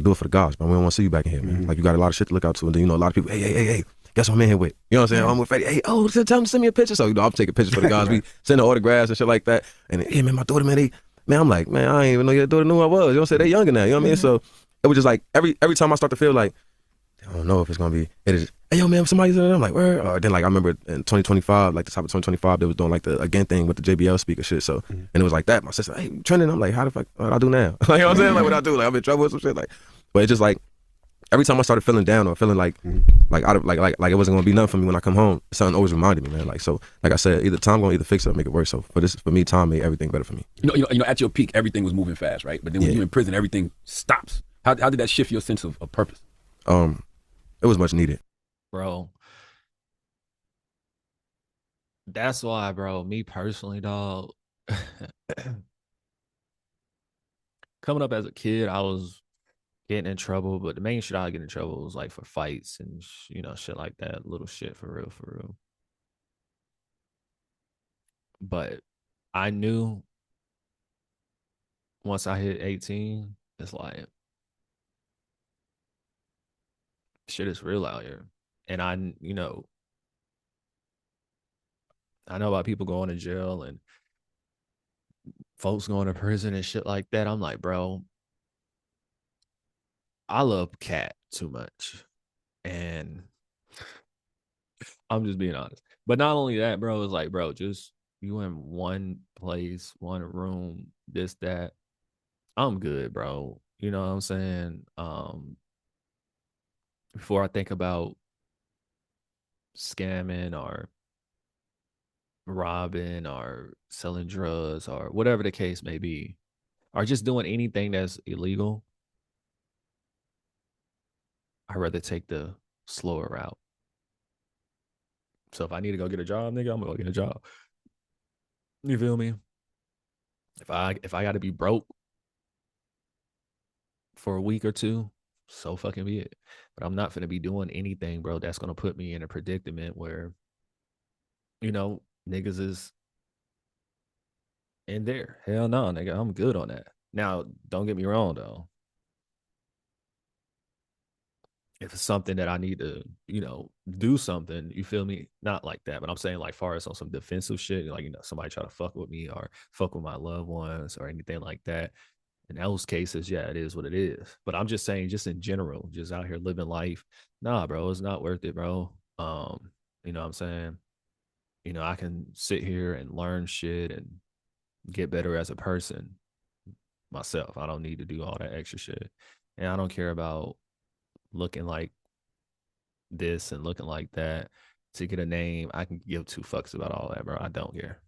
do it for the gods, man. We don't want to see you back in here, man. Like, you got a lot of shit to look out to. And then, you know, a lot of people, hey, guess what I'm in here with? You know what I'm saying? I'm with Fetty. Hey, tell them to send me a picture. So, you know, I'm taking pictures for the guys. We send the autographs and shit like that. And hey, man, my daughter, man, I'm like, man, I ain't even know your daughter knew who I was. You know what I'm saying? They younger now. You know what I mean? So it was just like every time I start to feel like, I don't know if it's gonna be. It is. Hey, yo, man, somebody's in there. I'm like, where? Or then like I remember in 2025, like the top of 2025, they was doing like the again thing with the JBL speaker shit. So and it was like that. My sister, hey, trending. I'm like, how the fuck? What I do now? Like, you know what I'm saying? Like, what I do? Like, I'm in trouble with some shit. Like, but it's just like every time I started feeling down or feeling like out of like it wasn't gonna be nothing for me when I come home, something always reminded me, man. Like, so like I said, either time gonna either fix it or make it worse. So for me, time made everything better for me. You know, at your peak, everything was moving fast, right? But then when you're in prison, everything stops. How did that shift your sense of purpose? It was much needed, bro. That's why, bro. Me personally, dog. Coming up as a kid, I was getting in trouble, but the main shit I get in trouble was like for fights and you know, shit like that, little shit for real. But I knew once I hit 18, it's like shit is real out here. And I know about people going to jail and folks going to prison and shit like that. I'm like, bro, I love Cat too much. And I'm just being honest. But not only that, bro, it's like, bro, just you in one place, one room, this, that. I'm good, bro. You know what I'm saying? Before I think about scamming or robbing or selling drugs or whatever the case may be, or just doing anything that's illegal, I'd rather take the slower route. So if I need to go get a job, nigga, I'm gonna go get a job. You feel me? If I got to be broke for a week or two, so fucking be it. But I'm not gonna be doing anything, bro, that's gonna put me in a predicament where, you know, niggas is in there. Hell no, nigga, I'm good on that. Now, don't get me wrong though. If it's something that I need to, you know, do something, you feel me? Not like that, but I'm saying like far as on some defensive shit, like, you know, somebody try to fuck with me or fuck with my loved ones or anything like that. In those cases, yeah, it is what it is. But I'm just saying, just in general, just out here living life, nah, bro, it's not worth it, bro. You know what I'm saying? You know, I can sit here and learn shit and get better as a person myself. I don't need to do all that extra shit. And I don't care about looking like this and looking like that to get a name. I can give two fucks about all that, bro. I don't care.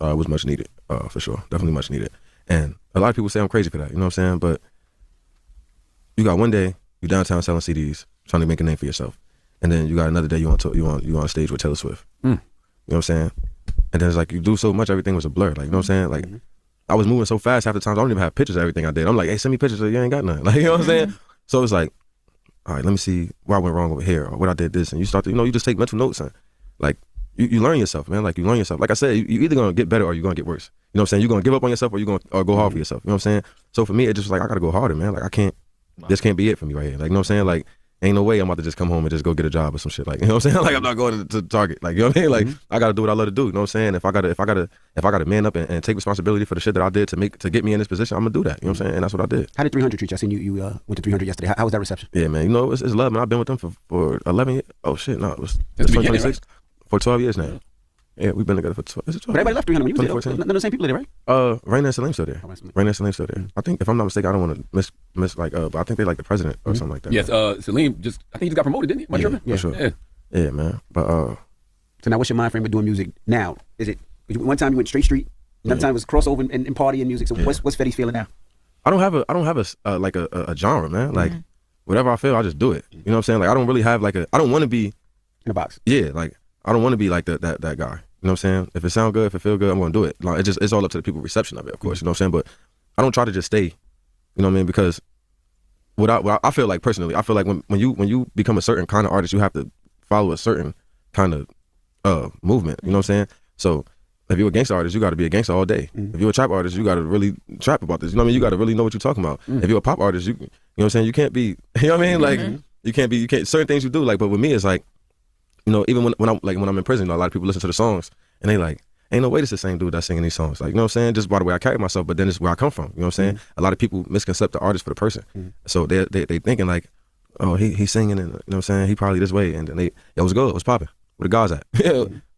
It was much needed, for sure. Definitely much needed. And a lot of people say I'm crazy for that, you know what I'm saying? But you got one day, you downtown selling CDs, trying to make a name for yourself. and then you got another day you on stage with Taylor Swift. You know what I'm saying? And then it's like you do so much, everything was a blur. Like, you know what I'm saying? Like, I was moving so fast half the times I don't even have pictures of everything I did. I'm like, hey, send me pictures. You ain't got none. Like, you know what I'm saying? So it's like, all right, let me see where I went wrong over here or what I did this. And you start to, you just take mental notes and like you learn yourself, man. Like you learn yourself. Like I said, you either gonna get better or you're gonna get worse. You know what I'm saying? You're gonna give up on yourself or go hard for yourself. You know what I'm saying? So for me, it just like I gotta go harder, man. Like I can't. This can't be it for me right here. Like, you know what I'm saying? Like, ain't no way I'm about to just come home and just go get a job or some shit. Like, you know what I'm saying? Like, I'm not going to Target. Like, you know what I mean? Like, I gotta do what I love to do. You know what I'm saying? If I gotta man up and take responsibility for the shit that I did to get me in this position, I'm gonna do that. You know what I'm saying? And that's what I did. How did 300 treat you? I seen you went to 300 yesterday. How was that reception? Yeah, man. It's love, man. I've been with them for 11 years. Oh shit, no, it's 2026 right? For 12 years now. Yeah, we've been together for 12. Is it 12? But everybody left 300 when you was there. None of the same people there, right? Raina and Salim still there. Raina and Salim still there. I think, if I'm not mistaken, I don't want to miss like, but I think they like the president or something like that. Yes, Salim I think he just got promoted, didn't he? Am I tripping? Yeah, for sure. Yeah, man. But so now, what's your mind frame of doing music now? Is it one time you went straight street, another time it was crossover and party and music? So what's Fetty's feeling now? I don't have a like a genre, man. Like whatever I feel, I just do it. You know what I'm saying? Like I don't really have like I don't want to be in a box. Yeah, like I don't want to be like that guy. You know what I'm saying? If it sounds good, if it feel good, I'm gonna do it. Like it's all up to the people's reception of it, of course. You know what I'm saying? But I don't try to just stay. You know what I mean? Because what I feel like personally, I feel like when you become a certain kind of artist, you have to follow a certain kind of movement. You know what I'm saying? So if you're a gangster artist, you got to be a gangster all day. If you're a trap artist, you got to really trap about this. You know what I mean? You got to really know what you're talking about. If you're a pop artist, you know what I'm saying? You can't be. You know what I mean? Like you can't certain things you do. Like, but with me, it's like, you know, even when I'm in prison, a lot of people listen to the songs and they like, ain't no way this is the same dude that's singing these songs. Like, you know what I'm saying? Just by the way I carry myself, but then it's where I come from. You know what I'm saying? A lot of people misconcept the artist for the person. So they thinking like, oh, he's singing and, you know what I'm saying? He probably this way. And then it was good. It was popping. Where the guys at?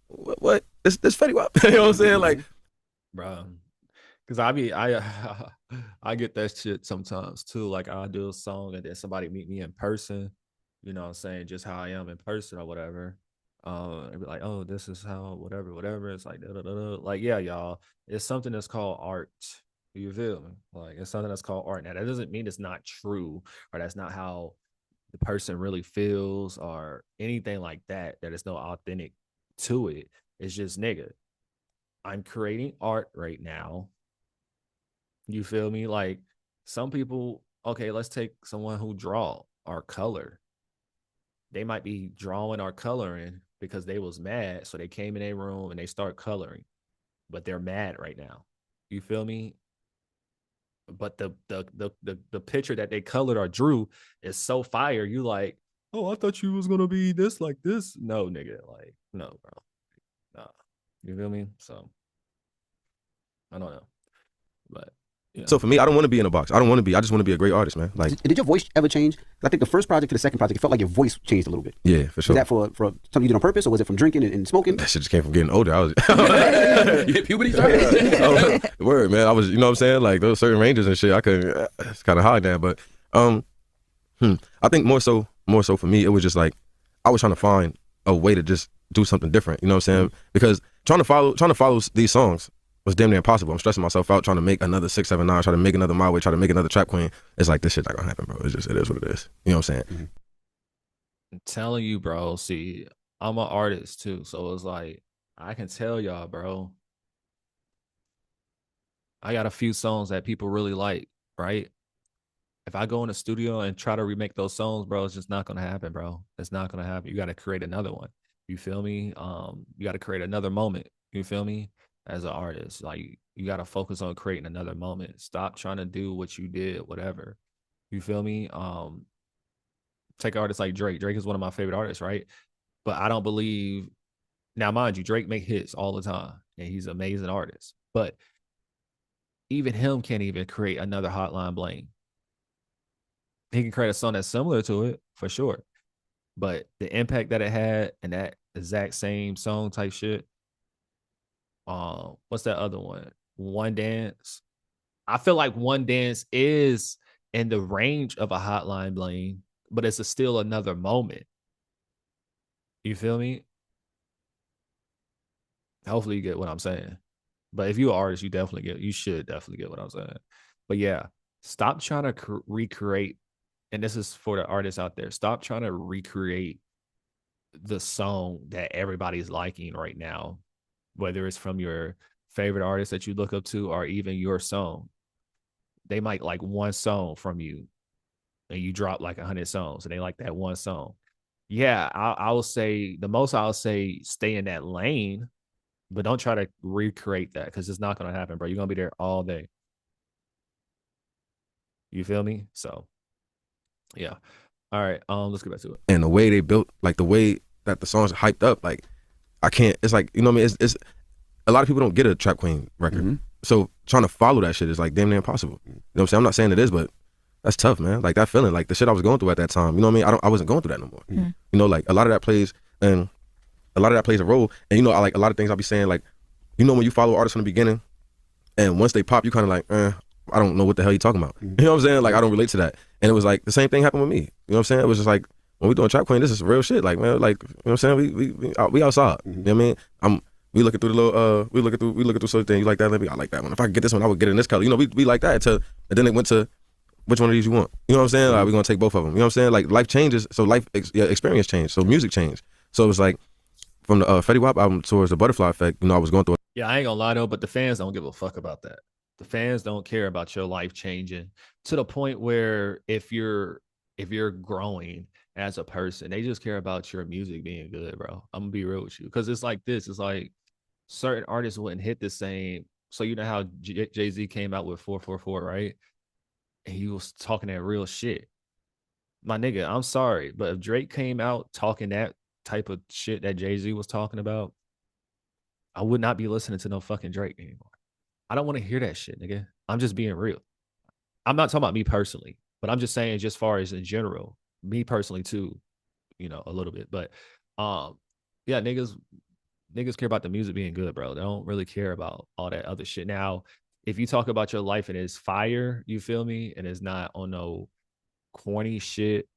What? This Fetty Wap? You know what I'm saying? Like, bro, because I get that shit sometimes too. Like I do a song and then somebody meet me in person. You know what I'm saying? Just how I am in person or whatever. And be like, oh, this is how whatever. It's like, like, yeah, y'all. It's something that's called art. You feel me? Like it's something that's called art. Now that doesn't mean it's not true or that's not how the person really feels or anything like that. That is no authentic to it. It's just nigga. I'm creating art right now. You feel me? Like some people, okay, let's take someone who draw or color. They might be drawing or coloring because they was mad. So they came in a room and they start coloring, but they're mad right now. You feel me? But the picture that they colored or drew is so fire. You like, oh, I thought you was gonna be this like this. No, nigga, like, no, bro. Nah. You feel me? So I don't know. But yeah. So for me, I don't want to be in a box. I just want to be a great artist, man. Like, did your voice ever change? I think the first project to the second project, it felt like your voice changed a little bit. Yeah, for sure. Was that for something you did on purpose, or was it from drinking and smoking? That shit just came from getting older. I was You hit puberty started? Word, man. I was, you know what I'm saying? Like those certain ranges and shit, I couldn't. It's kind of hard now, but I think more so for me, it was just like I was trying to find a way to just do something different. You know what I'm saying? Because trying to follow these songs was damn near impossible. I'm stressing myself out trying to make another 6, 7, 9, try to make another My Way, try to make another Trap Queen. It's like, this shit not gonna happen, bro. It is what it is. You know what I'm saying? I'm telling you, bro. See, I'm an artist too, so it's like I can tell y'all, bro. I got a few songs that people really like, right? If I go in the studio and try to remake those songs, bro, it's just not gonna happen, bro. It's not gonna happen. You got to create another one. You feel me? You got to create another moment. You feel me? As an artist, like you got to focus on creating another moment. Stop trying to do what you did, whatever. You feel me? Take artists like Drake. Drake is one of my favorite artists, right? But I don't believe, now mind you, Drake make hits all the time and he's an amazing artist, but even him can't even create another Hotline Bling. He can create a song that's similar to it for sure, but the impact that it had and that exact same song type shit, what's that other one? One Dance. I feel like One Dance is in the range of a Hotline Bling, but it's still another moment. You feel me? Hopefully you get what I'm saying. But if you're an artist, you should definitely get what I'm saying. But yeah, stop trying to recreate, and this is for the artists out there, stop trying to recreate the song that everybody's liking right now, whether it's from your favorite artist that you look up to or even your song. They might like one song from you and you drop like 100 songs and they like that one song. Yeah, I'll say the most I'll say stay in that lane, but don't try to recreate that because it's not going to happen, bro. You're going to be there all day. You feel me? So, yeah. All right, let's get back to it. And the way they built, like the way that the songs are hyped up, like I can't. It's like, you know what I mean. It's a lot of people don't get a Trap Queen record, so trying to follow that shit is like damn near impossible. You know what I'm saying? I'm not saying it is, but that's tough, man. Like that feeling, like the shit I was going through at that time. You know what I mean? I wasn't going through that no more. You know, like a lot of that plays a role. And you know, I like a lot of things I'll be saying, like, you know, when you follow artists from the beginning, and once they pop, you kind of like, I don't know what the hell you talking about. You know what I'm saying? Like I don't relate to that. And it was like the same thing happened with me. You know what I'm saying? It was just like when we doing Trap Queen, this is real shit. Like, man, like, you know what I'm saying? We outside. You know what I mean? We looking through the little we looking through certain things. You like that? Maybe I like that one. If I could get this one, I would get it in this color. You know, we like that and then it went to which one of these you want. You know what I'm saying? Like, we're gonna take both of them. You know what I'm saying? Like life changes, so experience changed, so music changed. So it was like from the Fetty Wap album towards the Butterfly Effect. You know, I was going through. Yeah, I ain't gonna lie though, but the fans don't give a fuck about that. The fans don't care about your life changing to the point where if you're growing as a person, they just care about your music being good, bro. I'm gonna be real with you because it's like this. It's like certain artists wouldn't hit the same. So you know how Jay-Z came out with 444, right? And he was talking that real shit. My nigga, I'm sorry, but if Drake came out talking that type of shit that Jay-Z was talking about, I would not be listening to no fucking Drake anymore. I don't want to hear that shit, nigga. I'm just being real. I'm not talking about me personally, but I'm just saying just far as in general, me personally too, you know, a little bit. But yeah, niggas care about the music being good, bro. They don't really care about all that other shit. Now, if you talk about your life and it's fire, you feel me? And it's not on no corny shit,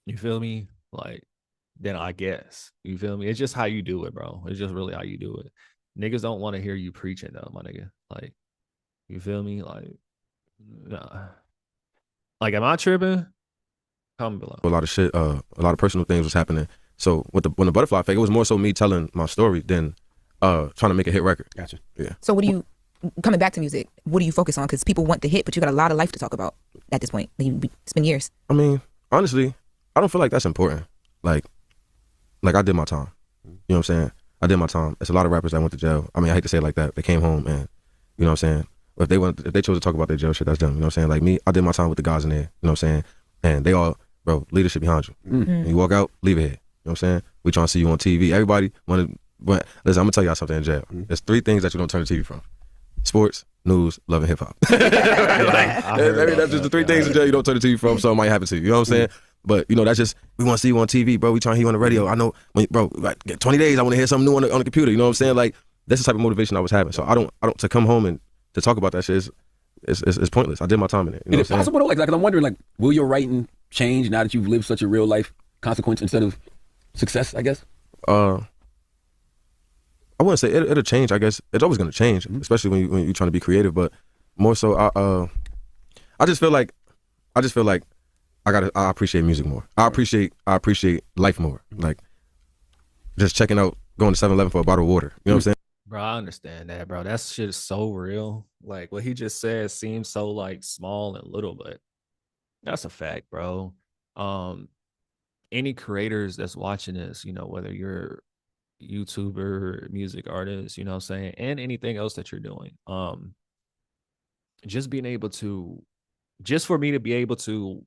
you feel me? Like, then I guess. You feel me? It's just how you do it, bro. It's just really how you do it. Niggas don't want to hear you preaching though, my nigga. Like, you feel me? Like, nah. Like, am I tripping? Comment below. A lot of shit, a lot of personal things was happening. So when the Butterfly Effect, it was more so me telling my story than trying to make a hit record. Gotcha. Yeah. So what do you, coming back to music, what do you focus on? Because people want the hit, but you got a lot of life to talk about at this point. It's been years. I mean, honestly, I don't feel like that's important. Like I did my time. You know what I'm saying? I did my time. It's a lot of rappers that went to jail. I mean, I hate to say it like that. They came home and, you know what I'm saying? If they chose to talk about their jail shit, that's them. You know what I'm saying? Like me, I did my time with the guys in there. You know what I'm saying? And they all, bro, leadership behind you. And you walk out, leave it here. You know what I'm saying? We trying to see you on TV. Everybody listen, I'm gonna tell y'all something in jail. There's 3 things that you don't turn the TV from: sports, news, love, and hip hop. That's just the 3 things in jail you don't turn the TV from. So it might happen to you. You know what I'm saying? But you know, that's just, we want to see you on TV, bro. We trying to hear you on the radio. I know, bro. Like 20 days, I want to hear something new on the computer. You know what I'm saying? Like that's the type of motivation I was having. So I don't to come home and to talk about that shit is pointless. I did my time in it. You know it's possible though. Like I'm wondering, like, will your writing change now that you've lived such a real life consequence instead of success? I guess. I wouldn't say it'll change. I guess it's always gonna change, especially when you're trying to be creative. But more so, I just feel like I appreciate music more. I appreciate life more. Like just checking out, going to 7-Eleven for a bottle of water. You know what I'm saying? Bro, I understand that, bro. That shit is so real. Like what he just said seems so like small and little, but that's a fact, bro. Any creators that's watching this, you know, whether you're YouTuber, music artist, you know what I'm saying, and anything else that you're doing, just being able to, just for me to be able to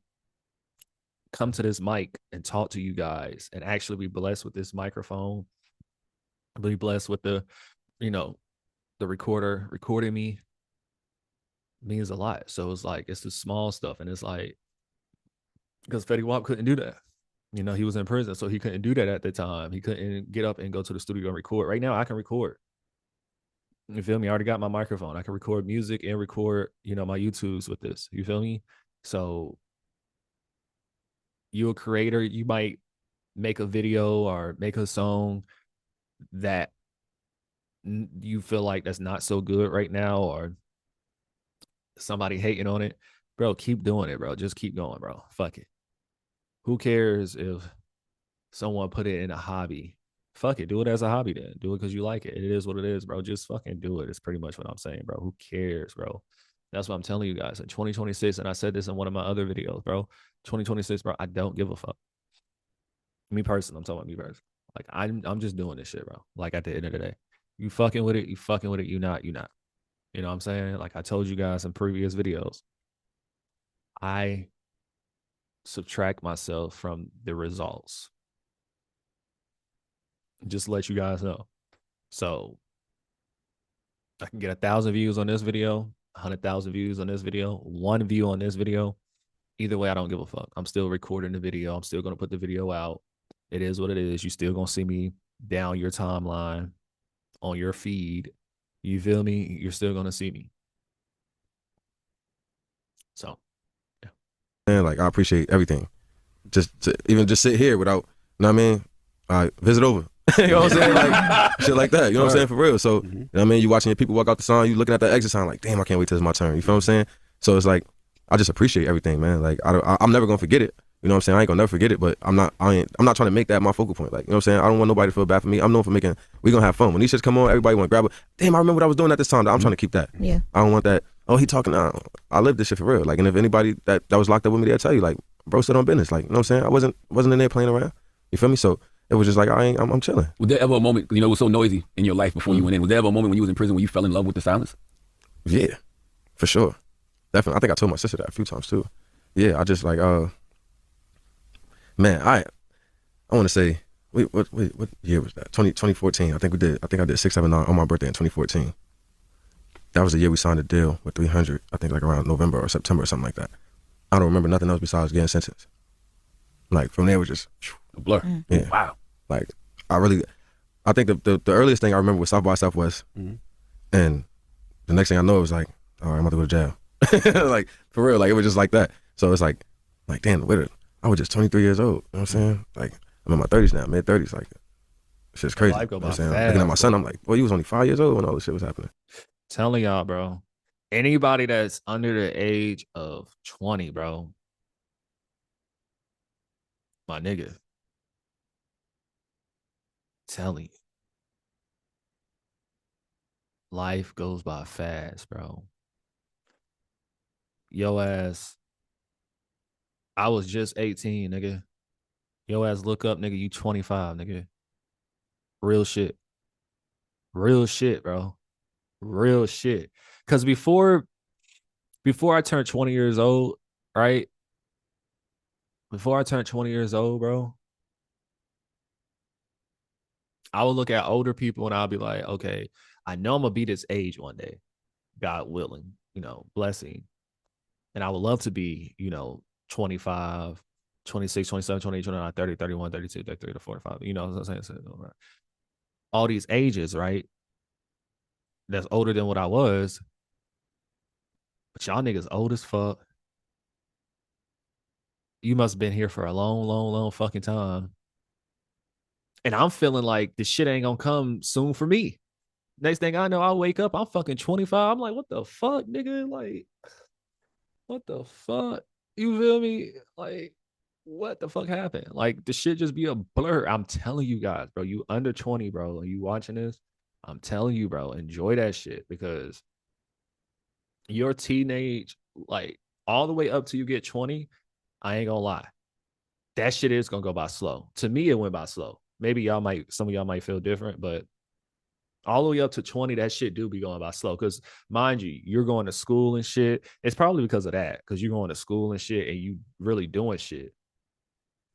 come to this mic and talk to you guys and actually be blessed with this microphone, be blessed with the, you know, the recorder recording me means a lot. So it's like, it's the small stuff. And it's like, because Fetty Wap couldn't do that. You know, he was in prison, so he couldn't do that at the time. He couldn't get up and go to the studio and record. Right now, I can record. You feel me? I already got my microphone. I can record music and record, you know, my YouTubes with this. You feel me? So you're a creator. You might make a video or make a song that you feel like that's not so good right now, or somebody hating on it. Bro, keep doing it, bro. Just keep going, bro. Fuck it. Who cares if someone put it in a hobby. Fuck it, do it as a hobby then. Do it because you like it. It is what it is, bro. Just fucking do it. It's pretty much what I'm saying, bro. Who cares, bro? That's what I'm telling you guys. In 2026, and I said this in one of my other videos, bro. 2026, bro. I don't give a fuck. Me personally, I'm talking about me personally. Like I'm just doing this shit, bro. Like at the end of the day, you fucking with it, you fucking with it. You not, you not. You know what I'm saying? Like I told you guys in previous videos, I subtract myself from the results. Just to let you guys know. So I can get 1,000 views on this video, 100,000 views on this video, 1 view on this video. Either way, I don't give a fuck. I'm still recording the video. I'm still gonna put the video out. It is what it is. You still gonna see me down your timeline on your feed. You feel me? You're still gonna see me. So, yeah. Man, like I appreciate everything. Just to even just sit here without, you know what I mean? Visit over. You know what I'm saying? Like shit like that. You know what I'm saying? For real. So, you know what I mean? You watching your people walk out the sign, you looking at that exit sign like, damn, I can't wait till it's my turn. You feel what I'm saying? So it's like, I just appreciate everything, man. Like I'm never gonna forget it. You know what I'm saying? I ain't gonna never forget it, but I'm not trying to make that my focal point. Like, you know what I'm saying? I don't want nobody to feel bad for me. I'm known for we gonna have fun. When these shits come on, everybody wanna grab it. Damn, I remember what I was doing at this time. I'm trying to keep that. Yeah. I don't want that. Oh, he talking now. I live this shit for real. Like, and if anybody that was locked up with me, they'll tell you, like, bro stood on business. Like, you know what I'm saying? I wasn't in there playing around. You feel me? So it was just like I'm chilling. Was there ever a moment, you know, it was so noisy in your life before you went in? Was there ever a moment when you was in prison when you fell in love with the silence? Yeah, for sure. Definitely. I think I told my sister that a few times too. Yeah, I just like man, I want to say what year was that? 2014. I think I did 679 on my birthday in 2014. That was the year we signed a deal with 300. I think like around November or September or something like that. I don't remember nothing else besides getting sentenced. Like from there it was just a blur. Yeah. Wow. Like I think the earliest thing I remember was South by Southwest, and the next thing I know it was like, all right, I'm about to go to jail. Like for real, like it was just like that. So it's like damn, I was just 23 years old. You know what I'm saying? Like I'm in my 30s now, mid 30s. Like it's just crazy. Life go You know what by I'm saying? fast, Looking at my son, bro. I'm like, well, you was only 5 years old when all this shit was happening. Telling y'all, bro. Anybody that's under the age of 20, bro, my nigga, telling you, life goes by fast, bro. Yo ass, I was just 18, nigga. Yo ass look up, nigga, you 25, nigga. Real shit. Real shit, bro. Real shit. Cause before I turned 20 years old, right? Before I turned 20 years old, bro, I would look at older people and I'll be like, okay, I know I'm gonna be this age one day, God willing, you know, blessing. And I would love to be, you know, 25, 26, 27, 28, 29, 30, 31, 32, 33 to 45. You know what I'm saying? So, all these ages, right? That's older than what I was. But y'all niggas old as fuck. You must have been here for a long, long, long fucking time. And I'm feeling like this shit ain't gonna come soon for me. Next thing I know, I'll wake up, I'm fucking 25. I'm like, what the fuck, nigga? Like, what the fuck? You feel me? Like, what the fuck happened? Like, the shit just be a blur. I'm telling you guys, bro. You under 20, bro. Are you watching this? I'm telling you, bro. Enjoy that shit because your teenage, like, all the way up till you get 20, I ain't gonna lie. That shit is gonna go by slow. To me, it went by slow. Maybe some of y'all might feel different, but all the way up to 20, that shit do be going by slow. Because mind you, you're going to school and shit. It's probably because of that. Because you're going to school and shit and you really doing shit.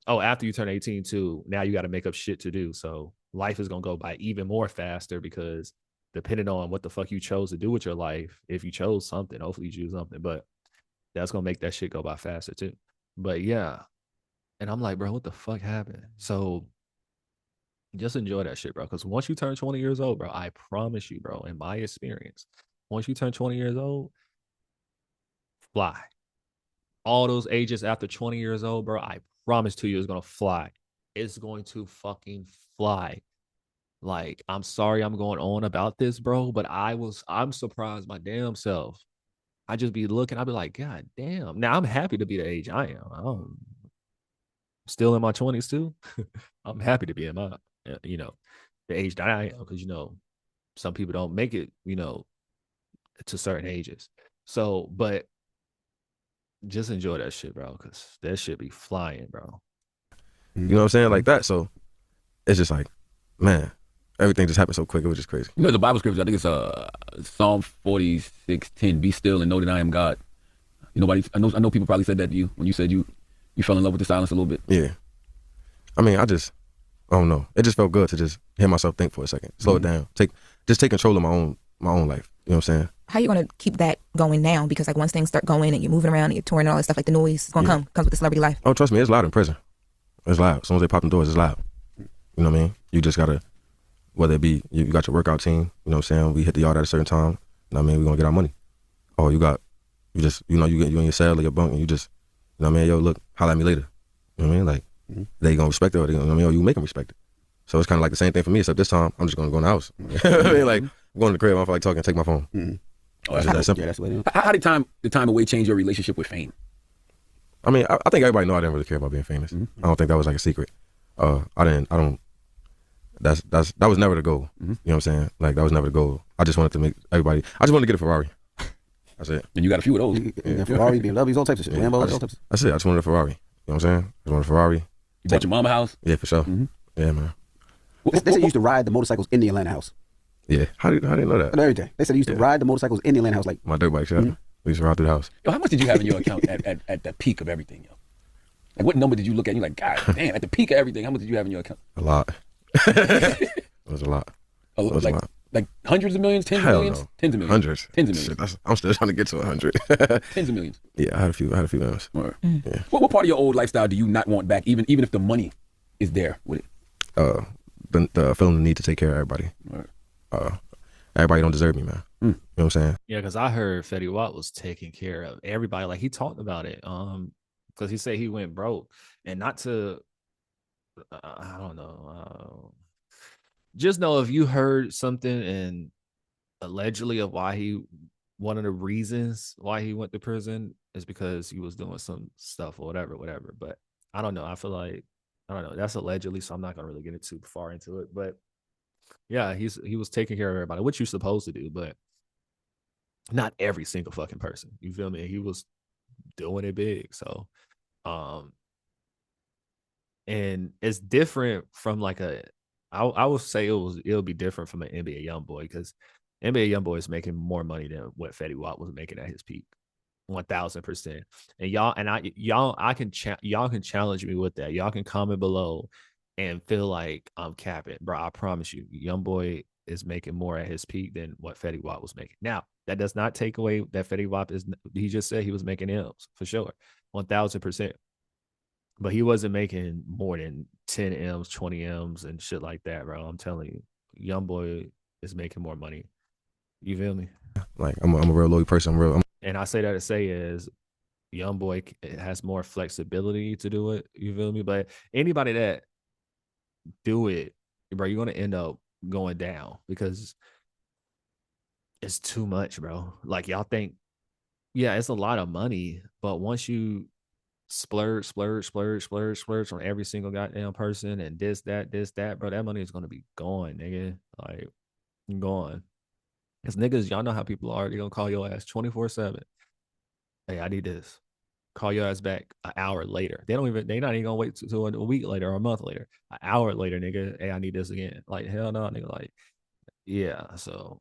Oh, after you turn 18 too, now you got to make up shit to do. So life is gonna go by even more faster because depending on what the fuck you chose to do with your life, if you chose something, hopefully you choose something, but that's gonna make that shit go by faster too. But yeah. And I'm like, bro, what the fuck happened? So just enjoy that shit, bro. Because once you turn 20 years old, bro, I promise you, bro, in my experience, once you turn 20 years old, fly. All those ages after 20 years old, bro, I promise to you it's going to fly. It's going to fucking fly. Like, I'm sorry I'm going on about this, bro, but I'm surprised my damn self. I just be looking, I'd be like, God damn. Now I'm happy to be the age I am. still in my 20s too. I'm happy to be in my, the age that I am, because some people don't make it, to certain ages. So, but just enjoy that shit, bro, because that shit be flying, bro. You know what I'm saying? Like that. So it's just like, man, everything just happened so quick. It was just crazy. The Bible scripture, I think it's Psalm 46:10. Be still and know that I am God. I know people probably said that to you when you said you fell in love with the silence a little bit. Yeah. I mean, I don't know. It just felt good to just hear myself think for a second, slow it down, take control of my own life. You know what I'm saying? How you gonna keep that going now? Because like once things start going and you're moving around and you're touring and all that stuff, like the noise is gonna comes with the celebrity life. Oh, trust me, it's loud in prison. It's loud. As soon as they pop the doors, it's loud. You know what I mean? You just gotta, whether it be you got your workout team. You know what I'm saying? We hit the yard at a certain time. You know what I mean? We gonna get our money. Oh, you in your cell or your bunk and you just, you know what I mean? Yo, look, holla at me later. You know what I mean? Like, they gonna respect it or you know what I mean? Or you make them respect it. So it's kind of like the same thing for me, except this time I'm just gonna go in the house. You know what I mean? Like, I'm going to the crib, I don't feel like talking, take my phone. Oh, that's that simple. Yeah, that's what it is. How did the time away change your relationship with fame? I mean, I think everybody know I didn't really care about being famous. I don't think that was like a secret. That was never the goal. You know what I'm saying? Like, that was never the goal. I just wanted to get a Ferrari. That's it. And you got a few of those. Yeah. Ferrari, BMWs, all types of shit. Lambos, all types of shit. That's it. I just wanted a Ferrari. You know what I'm saying? I just wanted a Ferrari. You bought your mama house? Yeah, for sure. Yeah, man. They said you used to ride the motorcycles in the Atlanta house. Yeah. How did you know that? And everything. They said you used to ride the motorcycles in the Atlanta house. Like My dirt bike shop. We used to ride through the house. Yo, how much did you have in your account at the peak of everything, yo? Like, what number did you look at? And you're like, God damn, at the peak of everything, how much did you have in your account? A lot. It was a lot. It was a lot. Like hundreds of millions, tens of millions? No. Tens of millions. Hundreds. Tens of millions. Shit, I'm still trying to get to 100. Tens of millions. Yeah, I had a few millions. Right. Yeah. What part of your old lifestyle do you not want back, even if the money is there with it? The feeling the need to take care of everybody. Right. Everybody don't deserve me, man. You know what I'm saying? Yeah, because I heard Fetty Wap was taking care of everybody. Like, he talked about it. Because he said he went broke, and not to, I don't know. Just know if you heard something and allegedly of one of the reasons why he went to prison is because he was doing some stuff or whatever. But I don't know. I feel like, I don't know. That's allegedly, so I'm not gonna really get too far into it. But yeah, he was taking care of everybody, which you're supposed to do, but not every single fucking person. You feel me? He was doing it big. So, and it's different from like I would say it'll be different from an NBA YoungBoy, because NBA YoungBoy is making more money than what Fetty Wap was making at his peak, 1000%. And y'all can challenge me with that. Y'all can comment below and feel like I'm capping, bro. I promise you, YoungBoy is making more at his peak than what Fetty Wap was making. Now, that does not take away that Fetty Wap he just said he was making M's for sure, 1000%. But he wasn't making more than 10 M's, 20 M's, and shit like that, bro. I'm telling you, YoungBoy is making more money. You feel me? Like, I'm a real loyal person. And I say that to say is YoungBoy has more flexibility to do it. You feel me? But anybody that do it, bro, you're gonna end up going down because it's too much, bro. Like, y'all think, yeah, it's a lot of money, but once you splurge on every single goddamn person and this, that, bro, that money is gonna be gone, nigga. Like, gone. Because niggas, y'all know how people are. They're gonna call your ass 24/7. Hey, I need this. Call your ass back an hour later. They not even gonna wait till a week later or a month later. An hour later, nigga, hey, I need this again. Like, hell no, nigga. Like, yeah. So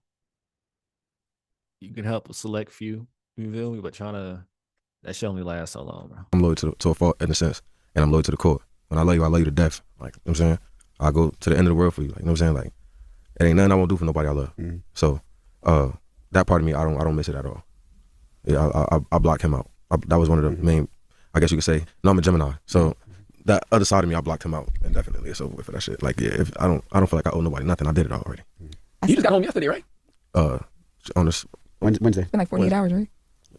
you can help a select few, you feel me? But that shit only lasts so long, bro. I'm loyal to a fault in a sense, and I'm loyal to the court. When I love you to death. Like, you know what I'm saying? I'll go to the end of the world for you. Like, you know what I'm saying? Like, it ain't nothing I won't do for nobody I love. So that part of me, I don't miss it at all. Yeah, I blocked him out. That was one of the main, I guess you could say. No, I'm a Gemini, so that other side of me, I blocked him out indefinitely. It's over with for that shit. Like, yeah, if I don't feel like I owe nobody nothing. I did it already. You just got home yesterday, right? On this Wednesday. It's been like 48 hours, right?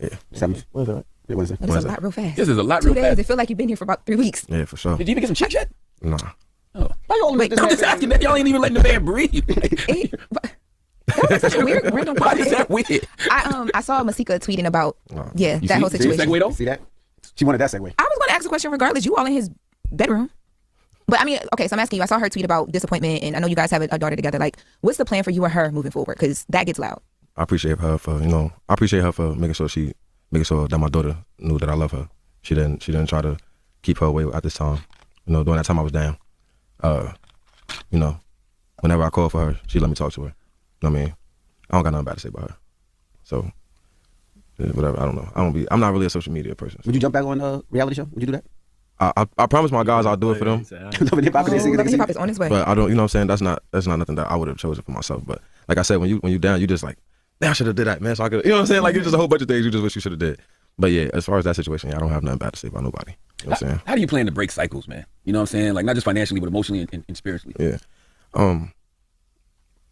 Yeah. 7th. Wednesday, right? Yeah, Wednesday. That's a lot real fast. This is a lot 2 real days. fast. It feel like you've been here for about 3 weeks. Yeah, for sure. Did you even get some chicks yet? Nah. Oh. Why you all Wait, I'm just asking that. Y'all ain't even letting the man breathe. That was such a weird random Why is that weird? I saw Masika tweeting about You that whole see the situation. segue though? See that? She wanted that segue. I was going to ask a question regardless. You all in his bedroom. But I mean, okay, so I'm asking you, I saw her tweet about disappointment, and I know you guys have a daughter together. Like, what's the plan for you and her moving forward? Because that gets loud. I appreciate her for making sure that my daughter knew that I love her. She didn't try to keep her away at this time. During that time I was down. Whenever I called for her, she let me talk to her. You know what I mean? I don't got nothing bad to say about her. So, whatever. I don't know. I'm not really a social media person. Would you jump back on a reality show? Would you do that? I promise my guys I'll do it for them. Love and Hip Hop is on his way. But I don't. You know what I'm saying? That's not nothing that I would have chosen for myself. But like I said, when you down, you just like, man, I should have did that, man. So I could. You know what I'm saying? Like it's just a whole bunch of things you just wish you should have did. But yeah, as far as that situation, I don't have nothing bad to say about nobody. You know what I'm saying? How do you plan to break cycles, man? You know what I'm saying? Like not just financially, but emotionally and spiritually. Yeah.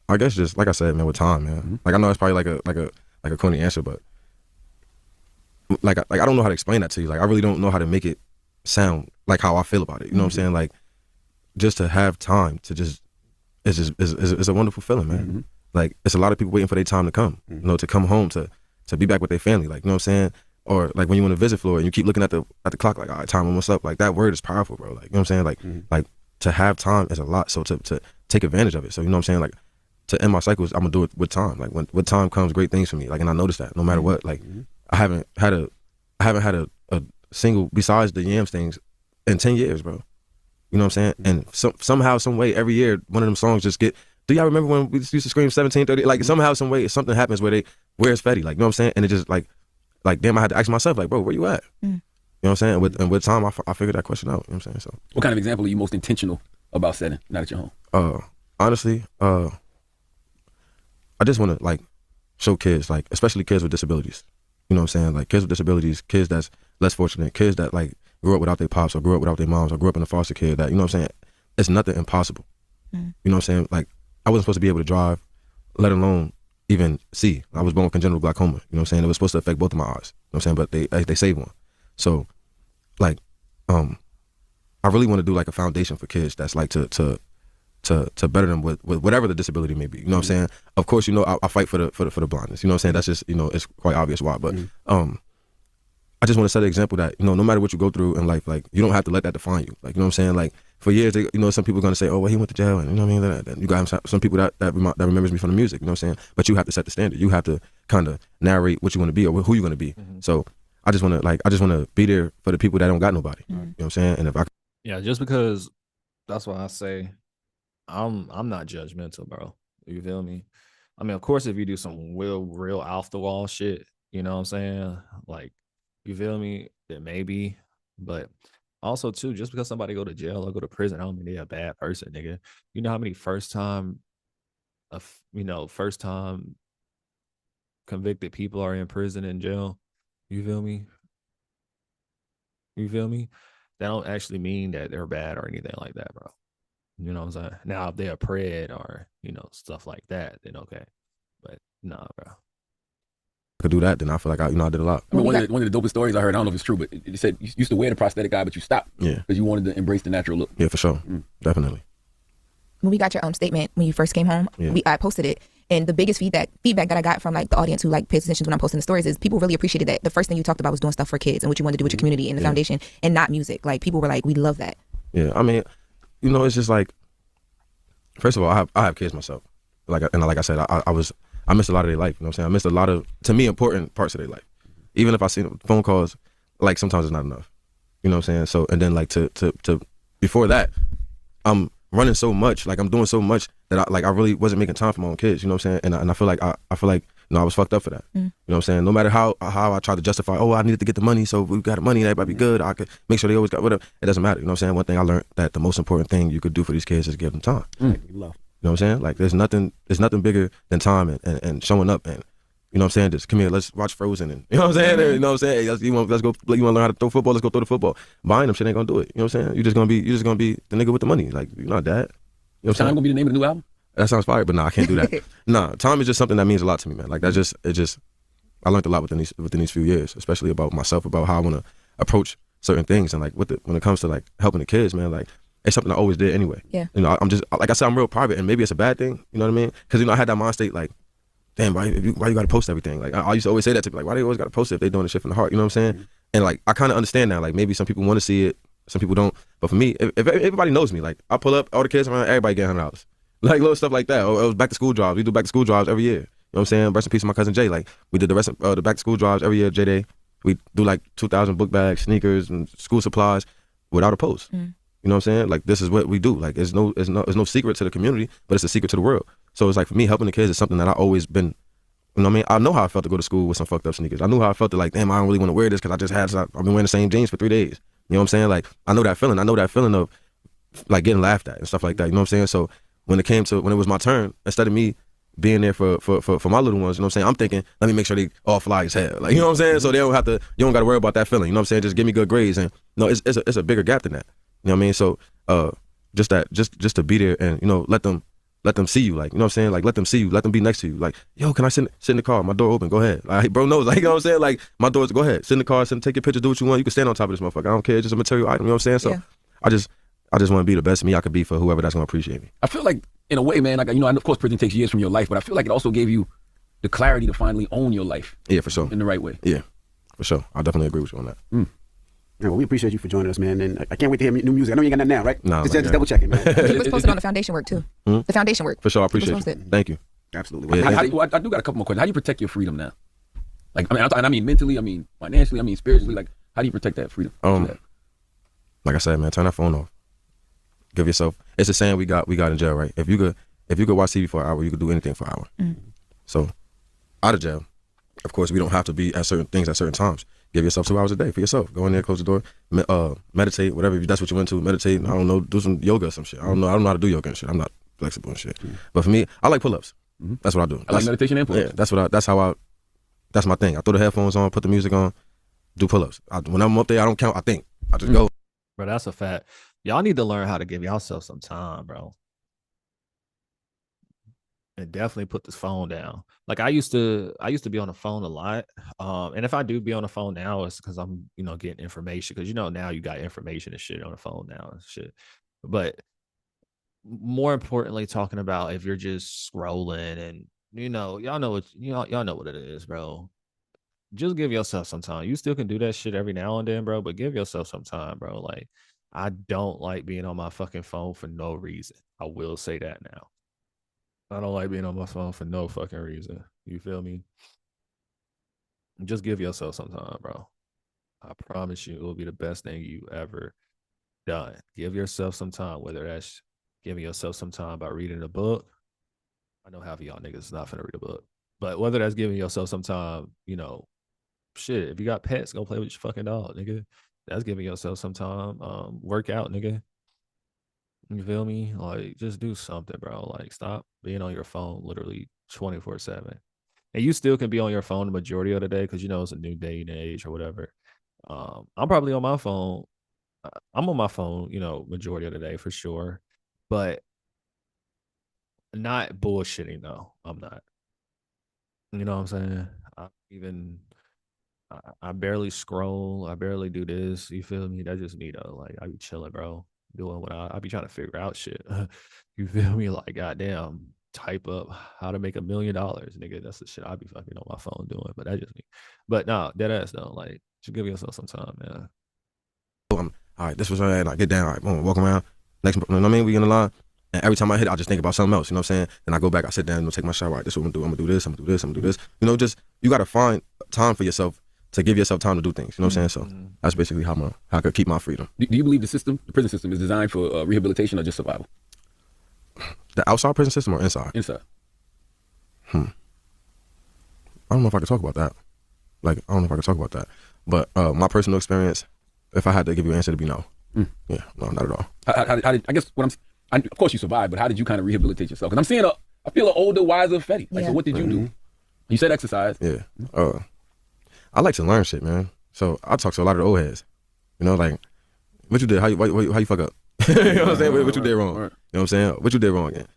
I guess just like I said, man, with time, man. Mm-hmm. Like I know it's probably like a corny answer, but like I don't know how to explain that to you. Like I really don't know how to make it sound like how I feel about it. You know what I'm saying? Like just to have time to just it's a wonderful feeling, man. Mm-hmm. Like it's a lot of people waiting for their time to come. To come home to be back with their family. Like you know what I'm saying? Or like when you want to visit Florida and you keep looking at the clock, like all right, time almost up. Like that word is powerful, bro. Like you know what I'm saying? Like to have time is a lot. So to take advantage of it. So you know what I'm saying? Like to end my cycles, I'm gonna do it with time. Like when with time comes great things for me. Like and I noticed that no matter what. Like I haven't had a single besides the Yams things in 10 years, bro. You know what I'm saying? And somehow, some way, every year one of them songs just get. Do y'all remember when we used to scream 1730? Like somehow, some way, something happens where's Fetty? Like you know what I'm saying? And it just like damn, I had to ask myself like, bro, where you at? You know what I'm saying? And with time, I figured that question out. You know what I'm saying? So what kind of example are you most intentional about setting now that you're home? Honestly, I just want to like show kids, like especially kids with disabilities. You know what I'm saying? Like kids with disabilities, kids that's less fortunate, kids that like grew up without their pops or grew up without their moms or grew up in a foster care. That you know what I'm saying? It's nothing impossible. You know what I'm saying? Like I wasn't supposed to be able to drive, let alone even see. I was born with congenital glaucoma. You know what I'm saying? It was supposed to affect both of my eyes. You know what I'm saying? But they saved one. So, like, I really want to do like a foundation for kids that's like to better them with whatever the disability may be. You know what I'm saying? Of course, I fight for the blindness. You know what I'm saying? That's just it's quite obvious why. But I just want to set an example that no matter what you go through in life, like you don't have to let that define you. Like you know what I'm saying? Like for years, some people are gonna say, oh well, he went to jail, and you know what I mean. Then you got some people that remembers me from the music. You know what I'm saying? But you have to set the standard. You have to kind of narrate what you want to be or who you're gonna be. So I just want to be there for the people that don't got nobody. You know what I'm saying? And if I just because that's why I say I'm not judgmental, bro. You feel me? I mean, of course, if you do some real off the wall shit, you know what I'm saying? Like, you feel me? Then maybe, but also too, just because somebody go to jail or go to prison, I don't mean they're a bad person, nigga. You know how many first time convicted people are in prison and jail? You feel me? That don't actually mean that they're bad or anything like that, bro. You know what I'm saying? Now, if they're pred or, stuff like that, then okay. But nah, bro. could do that, then I feel like I did a lot. I mean, one of the dopest stories I heard, I don't know if it's true, but it said you used to wear the prosthetic eye, but you stopped. Yeah. Because you wanted to embrace the natural look. Yeah, for sure. Definitely. When we got your statement when you first came home, I posted it. And the biggest feedback that I got from like the audience who like pays attention when I'm posting the stories is people really appreciated that. The first thing you talked about was doing stuff for kids and what you wanted to do with your community and the foundation and not music. Like people were like, we love that. Yeah, I mean, it's just like, first of all, I have kids myself. Like I said, I missed a lot of their life. You know what I'm saying? I missed a lot of, to me, important parts of their life. Even if I see phone calls, like sometimes it's not enough. You know what I'm saying? So, and then like to before that, I'm running so much, like I'm doing so much that I really wasn't making time for my own kids. You know what I'm saying? And I feel like I was fucked up for that. You know what I'm saying? No matter how I try to justify, I needed to get the money, so we got the money, everybody be good. I could make sure they always got whatever. It doesn't matter. You know what I'm saying? One thing I learned that the most important thing you could do for these kids is give them time. Love. You know what I'm saying? Like there's nothing bigger than time and showing up and, you know what I'm saying? Just come here, let's watch Frozen and, you know what I'm saying? You know what I'm saying? Hey, you want to learn how to throw football? Let's go throw the football. Buying them shit ain't gonna do it. You know what I'm saying? You're just gonna be the nigga with the money. Like you're not that. You know what I'm Time gonna be the name of the new album? That sounds fire, but nah, I can't do that. Nah, time is just something that means a lot to me, man. Like I learned a lot within these few years, especially about myself, about how I want to approach certain things, and like when it comes to like helping the kids, man, like it's something I always did anyway. Yeah. I'm just, like I said, I'm real private, and maybe it's a bad thing. You know what I mean? Because I had that mind state like, damn, why you got to post everything? Like I used to always say that to people, like, why they always got to post it if they doing the shit from the heart? You know what I'm saying? And like I kind of understand now. Like maybe some people want to see it Some people don't. But for me, if everybody knows me, like I pull up, all the kids around, everybody get $100. Like little stuff like that. Or it was back to school drives. We do back to school drives every year. You know what I'm saying? Rest in peace to my cousin Jay. Like we did the rest of the back to school drives every year. J Day. We do like 2,000 book bags, sneakers, and school supplies without a post. You know what I'm saying? Like this is what we do. Like it's no secret to the community, but it's a secret to the world. So it's like for me, helping the kids is something that I always been. You know what I mean? I know how I felt to go to school with some fucked up sneakers. I knew how I felt to like, damn, I don't really want to wear this because I've been wearing the same jeans for 3 days. You know what I'm saying? Like I know that feeling. I know that feeling of like getting laughed at and stuff like that. You know what I'm saying? So when it was my turn, instead of me being there for my little ones, you know what I'm saying? I'm thinking, let me make sure they all fly as hell. Like, you know what I'm saying? So they don't have to, you don't got to worry about that feeling. You know what I'm saying? Just give me good grades. And no, it's a bigger gap than that. You know what I mean? So just to be there and, you know, let them see you. Like, you know what I'm saying? Like, let them see you. Let them be next to you. Like, yo, can I sit in the car? My door open. Go ahead. Like, bro knows. Like, you know what I'm saying? Like, my door's, go ahead. Sit in the car. Take your pictures. Do what you want. You can stand on top of this motherfucker. I don't care. It's just a material item. You know what I'm saying? So Yeah. I just want to be the best me I could be for whoever that's going to appreciate me. I feel like, in a way, man, like, you know, of course prison takes years from your life, but I feel like it also gave you the clarity to finally own your life. Yeah, for sure. In the right way. Yeah, for sure. I definitely agree with you on that. Yeah, well, we appreciate you for joining us, man. And I can't wait to hear new music. I know you ain't got nothing now, right? No, just double checking, man. Keep us posted on the foundation work too. The foundation work. For sure, I Keep us appreciate you. posted. Thank you. Absolutely. Yeah. I do got a couple more questions. How do you protect your freedom now? Like, I mean mentally, I mean financially, I mean spiritually. Like, how do you protect that freedom? Like I said, man, turn that phone off. Give yourself. It's a saying we got in jail, right? If you could watch TV for an hour, you could do anything for an hour. So, out of jail, of course, we don't have to be at certain things at certain times. Give yourself 2 hours a day for yourself. Go in there, close the door, meditate, whatever. If that's what you went to, meditate. I don't know, do some yoga or some shit. I don't know how to do yoga and shit. I'm not flexible and shit. But for me, I like pull-ups. That's what I do. I like meditation and pull-ups. Yeah, that's my thing. I throw the headphones on, put the music on, do pull-ups. When I'm up there, I don't count. I think. I just go. Bro, that's a fact. Y'all need to learn how to give yourself some time, bro. And definitely put this phone down. Like I used to be on the phone a lot. And if I do be on the phone now, it's because I'm, you know, getting information. Because, you know, now you got information and shit on the phone now and shit. But more importantly, talking about if you're just scrolling and, you know, y'all know what it is, bro. Just give yourself some time. You still can do that shit every now and then, bro, but give yourself some time, bro. Like, I don't like being on my fucking phone for no reason. I will say that now. I don't like being on my phone for no fucking reason. You feel me? Just give yourself some time, bro. I promise you it will be the best thing you ever done. Give yourself some time, whether that's giving yourself some time by reading a book. I know half of y'all niggas is not finna read a book. But whether that's giving yourself some time, you know, shit, if you got pets, go play with your fucking dog, nigga. That's giving yourself some time. Work out, nigga. You feel me? Like, just do something, bro. Like, stop being on your phone literally 24/7. And you still can be on your phone the majority of the day because, you know, it's a new day and age or whatever. I'm probably on my phone. I'm on my phone, you know, majority of the day for sure. But not bullshitting, though. I'm not. You know what I'm saying? I barely scroll. I barely do this. You feel me? That's just me, though. Like, I be chilling, bro. Doing what I be trying to figure out shit. You feel me? Like, goddamn, type up how to make $1 million, nigga. That's the shit I be fucking on my phone doing. But that's just me. But no, dead ass though. Like, just give yourself some time, man. All right, this was right. And I get down. All right, boom, walk around. Next, you know what I mean? We in the line. And every time I hit, I just think about something else. You know what I'm saying? Then I go back. I sit down and take my shower. All right, this is what I'm gonna do. I'm gonna do this. I'm gonna do this. I'm gonna do this. You know, just you gotta find time for yourself to give yourself time to do things. You know what I'm saying? So that's basically how I could keep my freedom. Do you believe the prison system is designed for rehabilitation or just survival? The outside prison system or inside? Inside. I don't know if I could talk about that. But my personal experience, if I had to give you an answer, it'd be no. Yeah, no, not at all. I guess of course you survived, but how did you kind of rehabilitate yourself? Because I feel an older, wiser Fetty. Like, so what did you do? You said exercise. Yeah. I like to learn shit, man. So I talk to a lot of the old heads. You know, like, what you did? How you fuck up? You know what I'm saying? What you did wrong? You know what I'm saying? What you did wrong again?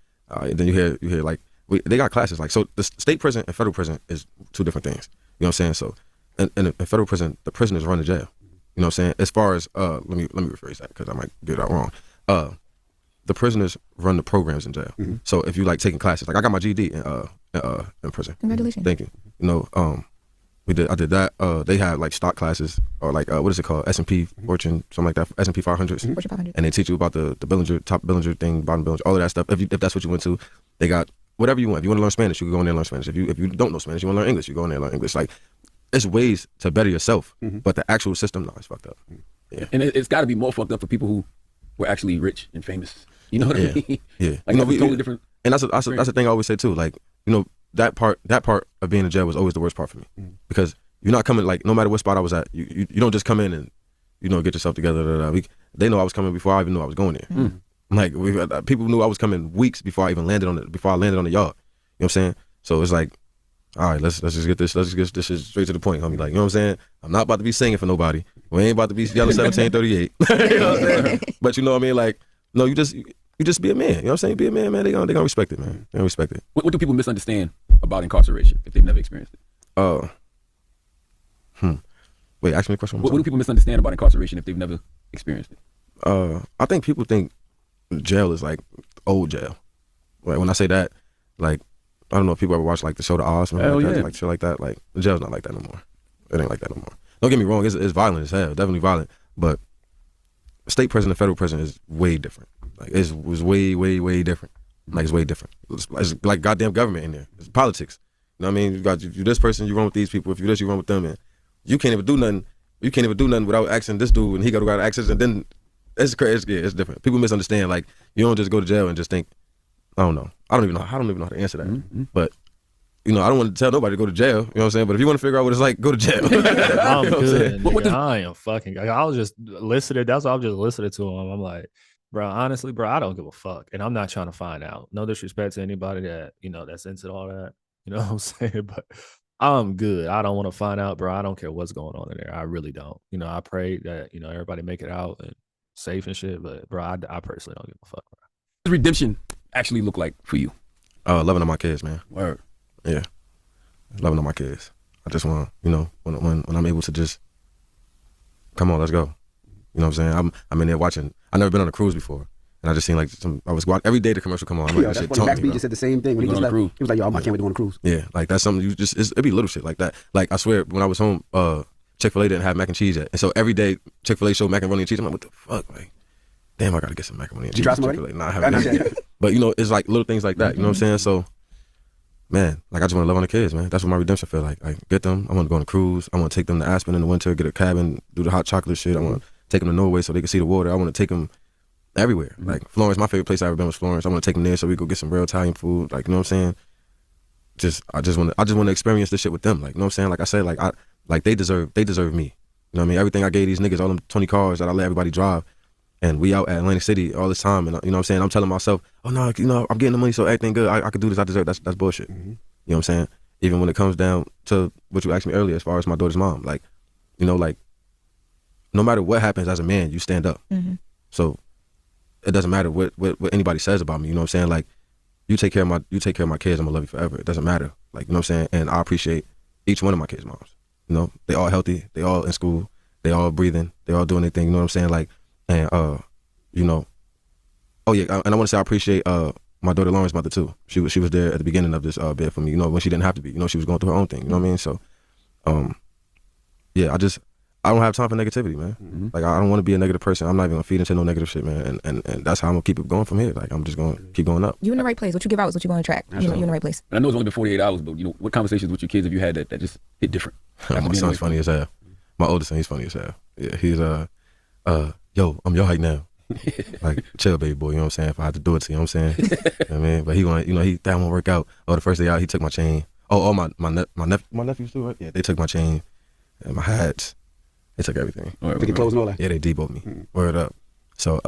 Then you hear like, they got classes. Like, so the state prison and federal prison is two different things. You know what I'm saying? So in federal prison, the prisoners run the jail. You know what I'm saying? As far as, let me rephrase that because I might get that wrong. The prisoners run the programs in jail. So if you like taking classes, like I got my GED in prison. Congratulations. Thank you. You know, I did that. They had like stock classes or like what is it called? S&P Fortune, something like that. S&P 500s. Fortune 500. And they teach you about the Billinger, top Billinger thing, bottom Billinger, all of that stuff. If that's what you went to, they got whatever you want. If you want to learn Spanish, you can go in there and learn Spanish. If you don't know Spanish, you want to learn English, you go in there and learn English. Like, it's ways to better yourself, but the actual system, no, it's fucked up. Yeah. And it's got to be more fucked up for people who were actually rich and famous. You know what I mean? Yeah. Like, totally different. And that's the thing I always say too. Like, you know, that part of being in jail was always the worst part for me, because you're not coming, like, no matter what spot I was at, you don't just come in and, you know, get yourself together. They know I was coming before I even knew I was going there. Like, people knew I was coming weeks before I even landed on the yard. You know what I'm saying? So it's like, all right, let's just get this shit straight to the point, homie. Like, you know what I'm saying? I'm not about to be singing for nobody. We ain't about to be yelling 1738. You know what I'm saying? But you know what I mean? Like, no, you just be a man. You know what I'm saying? Be a man, man. They gonna respect it, man. They gonna respect it. What do people misunderstand about incarceration if they've never experienced it? Wait, ask me a question. What do people misunderstand about incarceration if they've never experienced it? I think people think jail is like old jail. Like, when I say that, like, I don't know if people ever watch like the show The Oz, like shit like that. Like, the jail's not like that no more. It ain't like that no more. Don't get me wrong, it's violent as hell, definitely violent. But state prison and federal prison is way different. Like, it was way, way, way different. Like, it's way different. It's like goddamn government in there. It's politics. You know what I mean? If you're this person, you run with these people. If you're this, you run with them. And you can't even do nothing. You can't even do nothing without asking this dude, and he got to access. And then it's crazy. It's different. People misunderstand. Like, you don't just go to jail and just think, I don't know. I don't even know how to answer that. But, you know, I don't want to tell nobody to go to jail. You know what I'm saying? But if you want to figure out what it's like, go to jail. I'm good. I am fucking. I was just listening. That's why I'm just listening to him. I'm like, bro, honestly, bro, I don't give a fuck, and I'm not trying to find out. No disrespect to anybody that, you know, that's into all that. You know what I'm saying? But I'm good. I don't want to find out, bro. I don't care what's going on in there. I really don't. You know, I pray that, you know, everybody make it out and safe and shit. But, bro, I personally don't give a fuck, bro. What does redemption actually look like for you? Loving on my kids, man. Word. Yeah, loving on my kids. I just want, you know, when I'm able to just, come on, let's go. You know what I'm saying? I'm in there watching. I've never been on a cruise before, and I just seen like I was watching every day the commercial come on. I'm like, that shit taught Max me, B bro. just said the same thing when he just left. He was like, yo, I can't wait to go on a cruise. Yeah, like that's something you just, it'd be little shit like that. Like, I swear, when I was home, Chick-fil-A didn't have mac and cheese yet, and so every day Chick-fil-A showed macaroni and cheese. I'm like, what the fuck, like, damn, I gotta get some macaroni and cheese. Did you try some already? Nah, I haven't. But, you know, it's like little things like that. You know what I'm saying? So, man, like, I just want to love on the kids, man. That's what my redemption feel like. Like, get them. I want to go on a cruise. I want to take them to Aspen in the winter, get a cabin, do the hot chocolate shit. I want to take them to Norway so they can see the water. I want to take them everywhere. Like, Florence, my favorite place I ever been was Florence. I want to take them there so we go get some real Italian food. Like, you know what I'm saying? I just want to experience this shit with them. Like, you know what I'm saying? Like I said, like they deserve me. You know what I mean? Everything I gave these niggas, all them 20 cars that I let everybody drive, and we out at Atlantic City all this time, and you know what I'm saying? I'm telling myself, oh no, you know, I'm getting the money, so everything good. I could do this. I deserve. That's bullshit. You know what I'm saying? Even when it comes down to what you asked me earlier, as far as my daughter's mom, like, you know, like, no matter what happens as a man, you stand up. So it doesn't matter what anybody says about me. You know what I'm saying? Like, you take care of my kids, I'm gonna love you forever. It doesn't matter. Like, you know what I'm saying? And I appreciate each one of my kids' moms. You know, they all healthy, they all in school, they all breathing, they all doing their thing. You know what I'm saying? Like, and you know, oh yeah, and I want to say I appreciate my daughter Lauren's mother too. She was there at the beginning of this bid for me. You know, when she didn't have to be. You know, she was going through her own thing. You know what I mean? So, yeah, I don't have time for negativity, man. Like, I don't want to be a negative person. I'm not even gonna feed into no negative shit, man. And that's how I'm gonna keep it going from here. Like, I'm just gonna keep going up. You in the right place. What you give out is what you're gonna attract. You know, you're in the right place. And I know it's only been 48 hours, but, you know, what conversations with your kids have you had that just hit different? My son's funny as hell. My oldest son, he's funny as hell. Yeah, he's yo, I'm your height now. Like, chill, baby boy. You know what I'm saying? If I had to do it to you, know what I'm saying? You know what I mean? But he want, you know, that won't work out. Oh, the first day out, he took my chain. Oh, my nephews too, right? Yeah, they took my chain and my hats. They took everything. Took your clothes and all that? Yeah, they deboed me. Word up. So,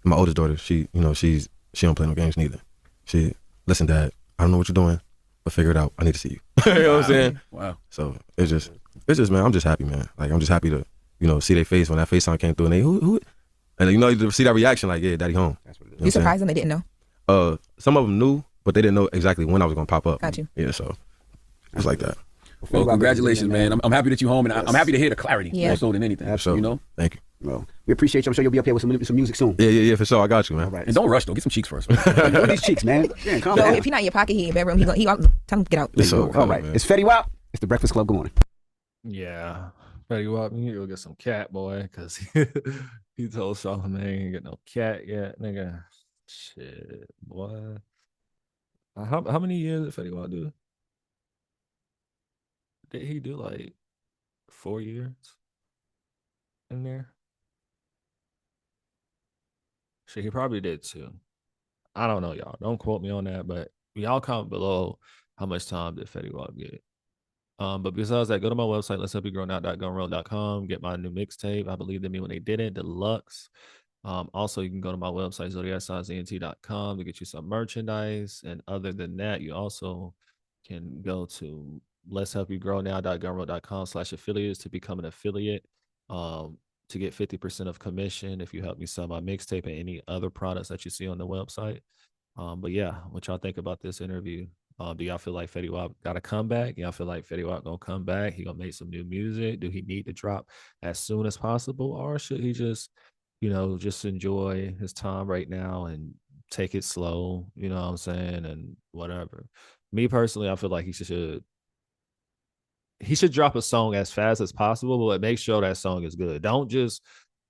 my oldest daughter, she don't play no games neither. She, listen, Dad, I don't know what you're doing, but figure it out. I need to see you. You know what I'm saying? Wow. So it's just, man, I'm just happy, man. Like, I'm just happy to, you know, see their face when that FaceTime came through, and they, who? And, you know, to see that reaction, like, yeah, Daddy home. That's what it is. You surprised them? They didn't know? Some of them knew, but they didn't know exactly when I was going to pop up. Got you. Yeah, so it's like that. Well, congratulations, man. I'm happy that you're home, and I'm happy to hear the clarity more so than anything. Absolutely. You know? Thank you. Well, we appreciate you. I'm sure you'll be up here with some music soon. Yeah, for sure. I got you, man. All right. And don't rush, though. Get some cheeks first. Look at these cheeks, man. Yeah, calm Yo, down. if he not in your pocket, he in your bedroom. He tell him to get out. It's so all right. man. It's Fetty Wap. It's the Breakfast Club. Good morning. Yeah. Fetty Wap, you need to go get some cat, boy, because he told Charlamagne he ain't get no cat yet, nigga. Shit, boy. How many years did Fetty Wap do? Did he do like 4 years in there? Shit, he probably did too. I don't know, y'all. Don't quote me on that, but y'all comment below how much time did Fetty Wap get. But besides that, go to my website, letshelpyougrownow.gumroad.com, get my new mixtape. I believed in me when they did it, deluxe. Also, you can go to my website, zodiacscience.com, to get you some merchandise. And other than that, you also can go to letshelpyougrownow.gumroad.com/affiliates to become an affiliate, to get 50% of commission if you help me sell my mixtape and any other products that you see on the website. But yeah, what y'all think about this interview? Do y'all feel like Fetty Wap got to come back? Y'all feel like Fetty Wap gonna come back? He gonna make some new music? Do he need to drop as soon as possible, or should he just, just enjoy his time right now and take it slow? You know what I'm saying? And whatever. Me personally, I feel like he should drop a song as fast as possible, but make sure that song is good. Don't just,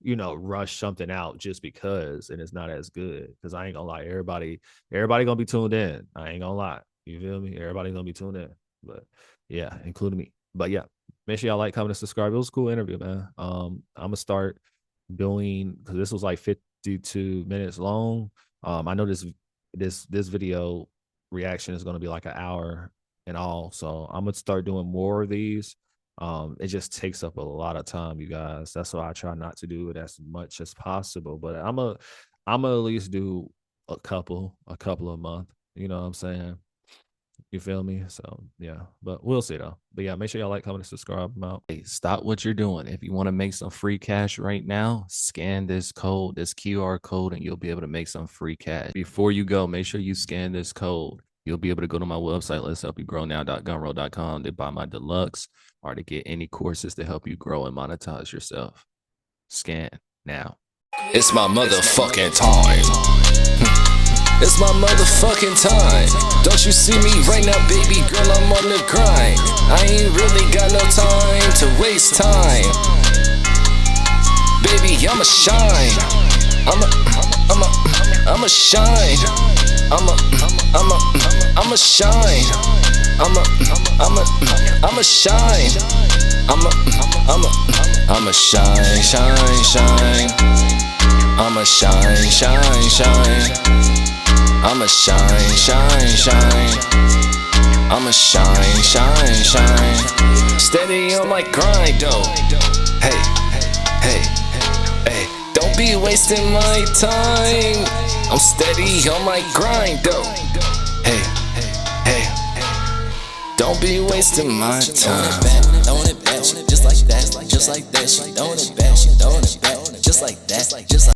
rush something out just because and it's not as good. Because I ain't gonna lie, everybody gonna be tuned in. I ain't gonna lie. You feel me? Everybody gonna be tuned in. But yeah, including me. But yeah, make sure y'all like, comment, and subscribe. It was a cool interview, man. I'm gonna start doing, because this was like 52 minutes long. I know this video reaction is gonna be like an hour and all. So I'm gonna start doing more of these. It just takes up a lot of time, you guys. That's why I try not to do it as much as possible. But I'm at least do a couple a month. You know what I'm saying? You feel me? So yeah, but we'll see though. But yeah, make sure y'all like, comment, and subscribe. I'm out. Hey, stop what you're doing. If you want to make some free cash right now, scan this QR code, and you'll be able to make some free cash. Before you go, make sure you scan this code. You'll be able to go to my website, letshelpyougrownow.gumroad.com, to buy my deluxe or to get any courses to help you grow and monetize yourself. Scan now. It's my motherfucking time. It's my motherfucking time. Don't you see me right now, baby girl? I'm on the grind. I ain't really got no time to waste time. Baby, I'ma shine. I'ma shine. I'ma shine. I'ma shine. I'ma shine, shine, shine. I'ma shine, shine, shine. I'ma shine, shine, shine. I'ma shine, shine, shine. Steady on my grind, though. Hey, hey, hey. Don't be wasting my time. I'm steady on my grind, though. Hey, hey. Don't be wasting my time. Throwing it back, just like that, just like that. She throwing it back, just like that, just like.